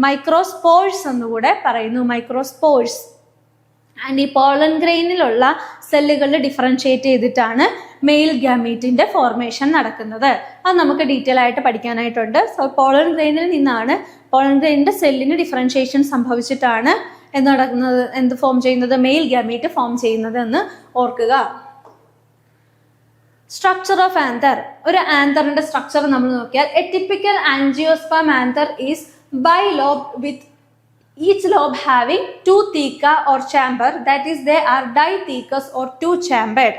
മൈക്രോസ്പോഴ്സ് എന്നുകൂടെ പറയുന്നു, മൈക്രോസ്പോഴ്സ്. ആൻഡ് ഈ പോളൻ ഗ്രെയിനിലുള്ള സെല്ലുകൾ ഡിഫറൻഷിയേറ്റ് ചെയ്തിട്ടാണ് മെയിൽ ഗാമീറ്റിന്റെ ഫോർമേഷൻ നടക്കുന്നത്. അത് നമുക്ക് ഡീറ്റെയിൽ ആയിട്ട് പഠിക്കാനായിട്ടുണ്ട്. സോ പോളൻ ഗ്രെയിനിൽ നിന്നാണ്, പോളൻ ഗ്രെയിനിന്റെ സെല്ലിന് ഡിഫറൻഷിയേഷൻ സംഭവിച്ചിട്ടാണ് എന്ത് ഫോം ചെയ്യുന്നത്, മെയിൽ ഗാമീറ്റ് ഫോം ചെയ്യുന്നത് എന്ന് ഓർക്കുക. Structure of anther. ഒരു ആന്തറിന്റെ സ്ട്രക്ചർ നമ്മൾ നോക്കിയാൽ, A typical angiosperm anther is bilobed with each lobe having 2 theca or chamber, that is they are dithecous or 2 chambered.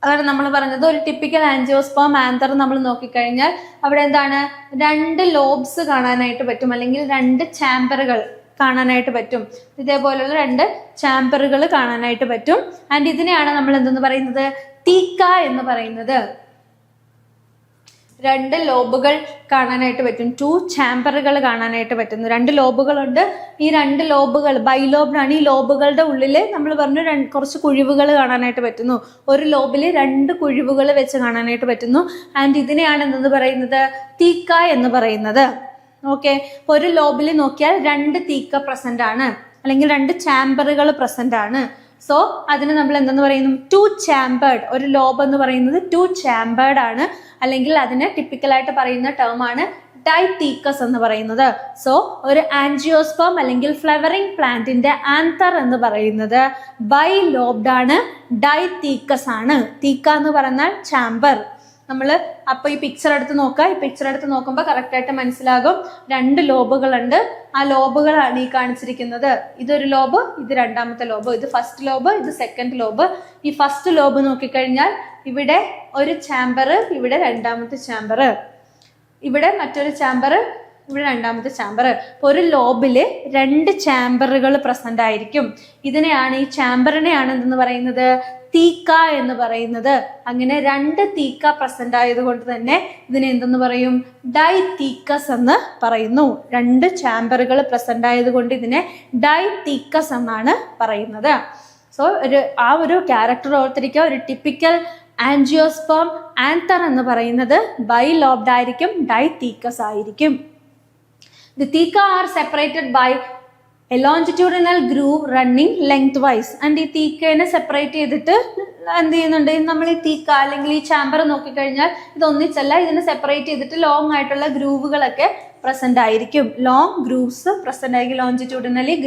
അതാണ് നമ്മൾ പറഞ്ഞത്. ഒരു ടിപ്പിക്കൽ ആൻജിയോസ്പേം ആന്തർ നമ്മൾ നോക്കിക്കഴിഞ്ഞാൽ അവിടെ എന്താണ്, 2 ലോബ്സ് കാണാനായിട്ട് പറ്റും, അല്ലെങ്കിൽ 2 ചാമ്പറുകൾ കാണാനായിട്ട് പറ്റും. ഇതേപോലെയുള്ള 2 ചാമ്പറുകൾ കാണാനായിട്ട് പറ്റും. ആൻഡ് ഇതിനെയാണ് നമ്മൾ എന്തെന്ന് പറയുന്നത്, തീക്ക എന്ന് പറയുന്നത്. 2 ലോബുകൾ കാണാനായിട്ട് പറ്റും, 2 ചാമ്പറുകൾ കാണാനായിട്ട് പറ്റുന്നു. 2 ലോബുകളുണ്ട്. ഈ 2 ലോബുകൾ ബൈലോബാണ്. ഈ ലോബുകളുടെ ഉള്ളിൽ നമ്മൾ പറഞ്ഞു കുറച്ച് കുഴിവുകൾ കാണാനായിട്ട് പറ്റുന്നു. ഒരു ലോബിൽ 2 കുഴിവുകൾ വെച്ച് കാണാനായിട്ട് പറ്റുന്നു. ആൻഡ് ഇതിനെയാണ് എന്തെന്ന് പറയുന്നത്, തീക്ക എന്ന് പറയുന്നത്. ഓക്കെ, ഒരു ലോബിൽ നോക്കിയാൽ 2 തീക്ക പ്രസന്റ് ആണ്, അല്ലെങ്കിൽ 2 ചാമ്പറുകൾ പ്രസന്റ് ആണ്. സോ അതിന് നമ്മൾ എന്തെന്ന് പറയുന്നു, 2 ചാമ്പേർഡ്. ഒരു ലോബ് എന്ന് പറയുന്നത് 2 ചാമ്പേർഡ് ആണ്, അല്ലെങ്കിൽ അതിന് ടിപ്പിക്കലായിട്ട് പറയുന്ന ടേം ആണ് ഡൈതീക്കസ് എന്ന് പറയുന്നത്. സോ ഒരു ആൻജിയോസ്പേം അല്ലെങ്കിൽ ഫ്ലവറിംഗ് പ്ലാന്റിന്റെ ആന്തർ എന്ന് പറയുന്നത് ബൈലോബ്ഡ് ആണ്, ഡൈതീക്കസ് ആണ്. തീക്ക എന്ന് പറഞ്ഞാൽ ചാമ്പർ. നമ്മൾ അപ്പോൾ ഈ പിക്ചർ എടുത്ത് നോക്കുക. ഈ പിക്ചർ എടുത്ത് നോക്കുമ്പോൾ കറക്റ്റായിട്ട് മനസ്സിലാകും. 2 ലോബുകളുണ്ട്. ആ ലോബുകളാണ് ഈ കാണിച്ചിരിക്കുന്നത്. ഇതൊരു ലോബ്, ഇത് രണ്ടാമത്തെ ലോബ്, ഇത് ഫസ്റ്റ് ലോബ്, ഇത് സെക്കൻഡ് ലോബ്. ഈ ഫസ്റ്റ് ലോബ് നോക്കിക്കഴിഞ്ഞാൽ ഇവിടെ ഒരു ചാമ്പർ, ഇവിടെ രണ്ടാമത്തെ ചാമ്പർ, ഇവിടെ മറ്റൊരു ചാമ്പർ, ഇവിടെ രണ്ടാമത്തെ ചാമ്പർ. അപ്പോൾ ഒരു ലോബില് 2 ചാമ്പറുകൾ പ്രസന്റ് ആയിരിക്കും. ഇതിനെയാണ്, ഈ ചാമ്പറിനെയാണ് എന്തെന്ന് പറയുന്നത്, തീക്ക എന്ന് പറയുന്നത്. അങ്ങനെ 2 തീക്ക പ്രസന്റ് ആയതുകൊണ്ട് തന്നെ ഇതിനെ എന്തെന്ന് പറയും, ഡൈതീക്കസ് എന്ന് പറയുന്നു. 2 ചാമ്പറുകൾ പ്രസന്റ് ആയതുകൊണ്ട് ഇതിനെ ഡൈതീക്കസ് എന്നാണ് പറയുന്നത്. സോ ആ ഒരു ക്യാരക്ടർ ഓർത്തിരിക്കുക. ഒരു ടിപ്പിക്കൽ ആൻജിയോസ്പേം ആന്തർ എന്ന് പറയുന്നത് ബൈലോബ്ഡ് ആയിരിക്കും, ഡൈതീക്കസ് ആയിരിക്കും. The theca are separated by a longitudinal groove running lengthwise. And ഈ തീക്കനെ സെപ്പറേറ്റ് ചെയ്തിട്ട് എന്ത് ചെയ്യുന്നുണ്ട്, നമ്മൾ ഈ തീക്ക അല്ലെങ്കിൽ ഈ ചാമ്പർ നോക്കിക്കഴിഞ്ഞാൽ ഇതൊന്നിച്ചല്ല, ഇതിനെ സെപ്പറേറ്റ് ചെയ്തിട്ട് ലോങ് ആയിട്ടുള്ള ഗ്രൂവുകളൊക്കെ പ്രസന്റ് ആയിരിക്കും. ലോങ് ഗ്രൂവ്സ് പ്രസന്റ് ആയിരിക്കും. ലോഞ്ചിറ്റ്യൂഡിനലി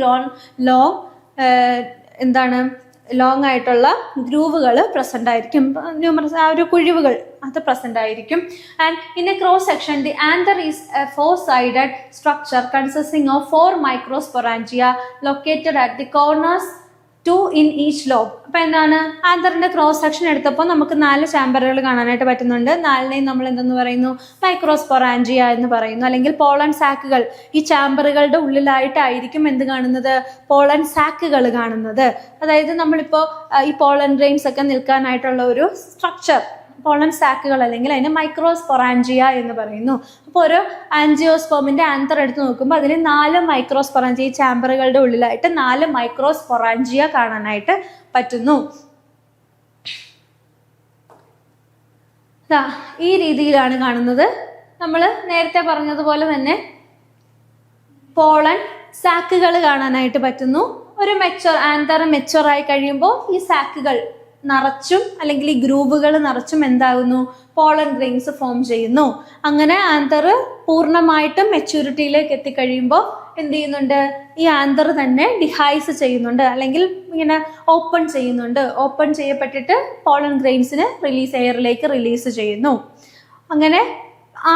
ലോങ് എന്താണ്, ലോങ് ആയിട്ടുള്ള ഗ്രൂവുകൾ പ്രസന്റ് ആയിരിക്കും. ന്യൂമറസ് ആ ഒരു കുഴിവുകൾ അത് പ്രസന്റ് ആയിരിക്കും. And in A cross section the anther is A 4-sided structure consisting of 4 microsporangia located at the corners 2 in each lobe. അപ്പൊ എന്താണ്, ആന്തറിന്റെ ക്രോസ് സെക്ഷൻ എടുത്തപ്പോൾ നമുക്ക് 4 ചാമ്പറുകൾ കാണാനായിട്ട് പറ്റുന്നുണ്ട്. 4നെയും നമ്മൾ എന്തെന്ന് പറയുന്നു, മൈക്രോസ്പൊറാഞ്ചിയ എന്ന് പറയുന്നു, അല്ലെങ്കിൽ പോളൻ സാക്കുകൾ. ഈ ചാമ്പറുകളുടെ ഉള്ളിലായിട്ടായിരിക്കും എന്ത് കാണുന്നത്, പോളൻ സാക്കുകൾ കാണുന്നത്. അതായത് നമ്മളിപ്പോൾ ഈ പോളൻ ഗ്രെയിൻസ് ഒക്കെ നിൽക്കാനായിട്ടുള്ള ഒരു സ്ട്രക്ചർ, പോളൻ സാക്കുകൾ, അല്ലെങ്കിൽ അതിന് മൈക്രോസ്പൊറാഞ്ചിയ എന്ന് പറയുന്നു. അപ്പോൾ ഒരു ആൻജിയോസ്പേമിന്റെ ആന്തർ എടുത്ത് നോക്കുമ്പോൾ അതിന് 4 മൈക്രോസ്പൊറാഞ്ചിയ, ഈ ചാമ്പറുകളുടെ ഉള്ളിലായിട്ട് 4 മൈക്രോസ്പൊറാഞ്ചിയ കാണാനായിട്ട് പറ്റുന്നു. ഈ രീതിയിലാണ് കാണുന്നത്. നമ്മൾ നേരത്തെ പറഞ്ഞതുപോലെ തന്നെ പോളൻ സാക്കുകൾ കാണാനായിട്ട് പറ്റുന്നു. ഒരു ആന്തർ മെച്ചുവറായി കഴിയുമ്പോൾ ഈ സാക്കുകൾ നിറച്ചും അല്ലെങ്കിൽ ഈ ഗ്രൂവുകൾ നിറച്ചും എന്താകുന്നു, പോളൻ ഗ്രെയിൻസ് ഫോം ചെയ്യുന്നു. അങ്ങനെ ആന്തർ പൂർണ്ണമായിട്ടും മെച്യൂരിറ്റിയിലേക്ക് എത്തിക്കഴിയുമ്പോൾ എന്ത് ചെയ്യുന്നുണ്ട്, ഈ ആന്തർ തന്നെ ഡിഹൈസ് ചെയ്യുന്നുണ്ട്, അല്ലെങ്കിൽ ഇങ്ങനെ ഓപ്പൺ ചെയ്യുന്നുണ്ട്. ഓപ്പൺ ചെയ്യപ്പെട്ടിട്ട് പോളൻ ഗ്രെയിൻസിന് എയറിലേക്ക് റിലീസ് ചെയ്യുന്നു. അങ്ങനെ ആ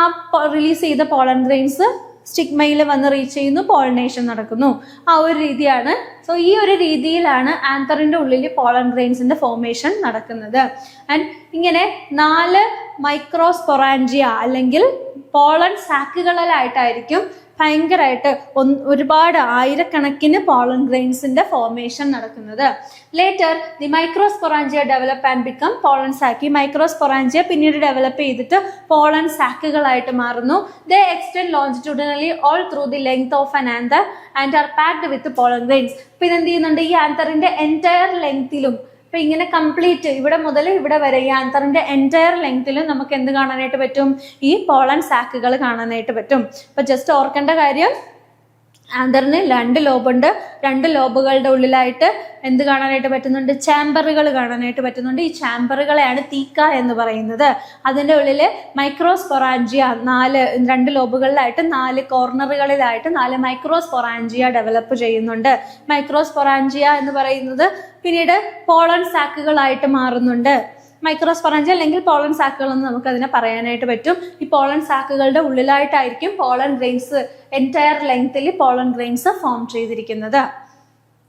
റിലീസ് ചെയ്ത പോളൻ ഗ്രെയിൻസ് സ്റ്റിഗ്മയിൽ വന്ന് റീച്ച് ചെയ്യുന്നു, പോളിനേഷൻ നടക്കുന്നു. ആ ഒരു രീതിയാണ്. സോ ഈ ഒരു രീതിയിലാണ് ആന്തറിന്റെ ഉള്ളിൽ പോളൻ ഗ്രെയിൻസിന്റെ ഫോർമേഷൻ നടക്കുന്നത്. ആൻഡ് ഇങ്ങനെ 4 മൈക്രോസ്പൊറാഞ്ചിയ അല്ലെങ്കിൽ പോളൻ സാക്കുകളിലായിട്ടായിരിക്കും ഭയങ്കരമായിട്ട് ഒരുപാട് ആയിരക്കണക്കിന് പോളൻ ഗ്രെയിൻസിന്റെ ഫോർമേഷൻ നടക്കുന്നത്. Later the microsporangia develop and become pollen sac. ഈ മൈക്രോസ്പൊറാഞ്ചിയ പിന്നീട് ഡെവലപ്പ് ചെയ്തിട്ട് പോളൻ സാക്കുകളായിട്ട് മാറുന്നു. They extend longitudinally all through the length of an anther and are packed with pollen grains. പിന്നെ എന്ത് ചെയ്യുന്നുണ്ട്, ഈ ആന്തറിന്റെ എൻറ്റയർ ലെങ്തിലും, അപ്പൊ ഇങ്ങനെ കംപ്ലീറ്റ് ഇവിടെ മുതൽ ഇവിടെ വരെ ഈ ആന്തറിന്റെ എൻറ്റയർ ലെങ്തിലും നമുക്ക് എന്ത് കാണാനായിട്ട് പറ്റും, ഈ പോളൻ സാക്കുകൾ കാണാനായിട്ട് പറ്റും. അപ്പൊ ജസ്റ്റ് ഓർക്കേണ്ട കാര്യം, ആന്തറിന് 2 ലോബുണ്ട്. 2 ലോബുകളുടെ ഉള്ളിലായിട്ട് എന്ത് കാണാനായിട്ട് പറ്റുന്നുണ്ട്, ചാമ്പറുകൾ കാണാനായിട്ട് പറ്റുന്നുണ്ട്. ഈ ചാമ്പറുകളെയാണ് തീക്ക എന്ന് പറയുന്നത്. അതിൻ്റെ ഉള്ളിൽ മൈക്രോസ്പൊറാഞ്ചിയ 2 ലോബുകളിലായിട്ട് 4 കോർണറുകളിലായിട്ട് 4 മൈക്രോസ്പൊറാഞ്ചിയ ഡെവലപ്പ് ചെയ്യുന്നുണ്ട്. മൈക്രോസ്പൊറാഞ്ചിയ എന്ന് പറയുന്നത് പിന്നീട് പോളൻ സാക്കുകളായിട്ട് മാറുന്നുണ്ട്. മൈക്രോസ്പൊറാഞ്ചിയ അല്ലെങ്കിൽ പോളൻ സാക്കുകൾ എന്ന് നമുക്ക് അതിനെ പറയാനായിട്ട് പറ്റും. ഈ പോളൻ സാക്കുകളുടെ ഉള്ളിലായിട്ടായിരിക്കും പോളൻ ഗ്രെയിൻസ് എൻറ്റയർ ലെങ്തിൽ പോളൻ ഗ്രെയിൻസ് ഫോം ചെയ്തിരിക്കുന്നത്.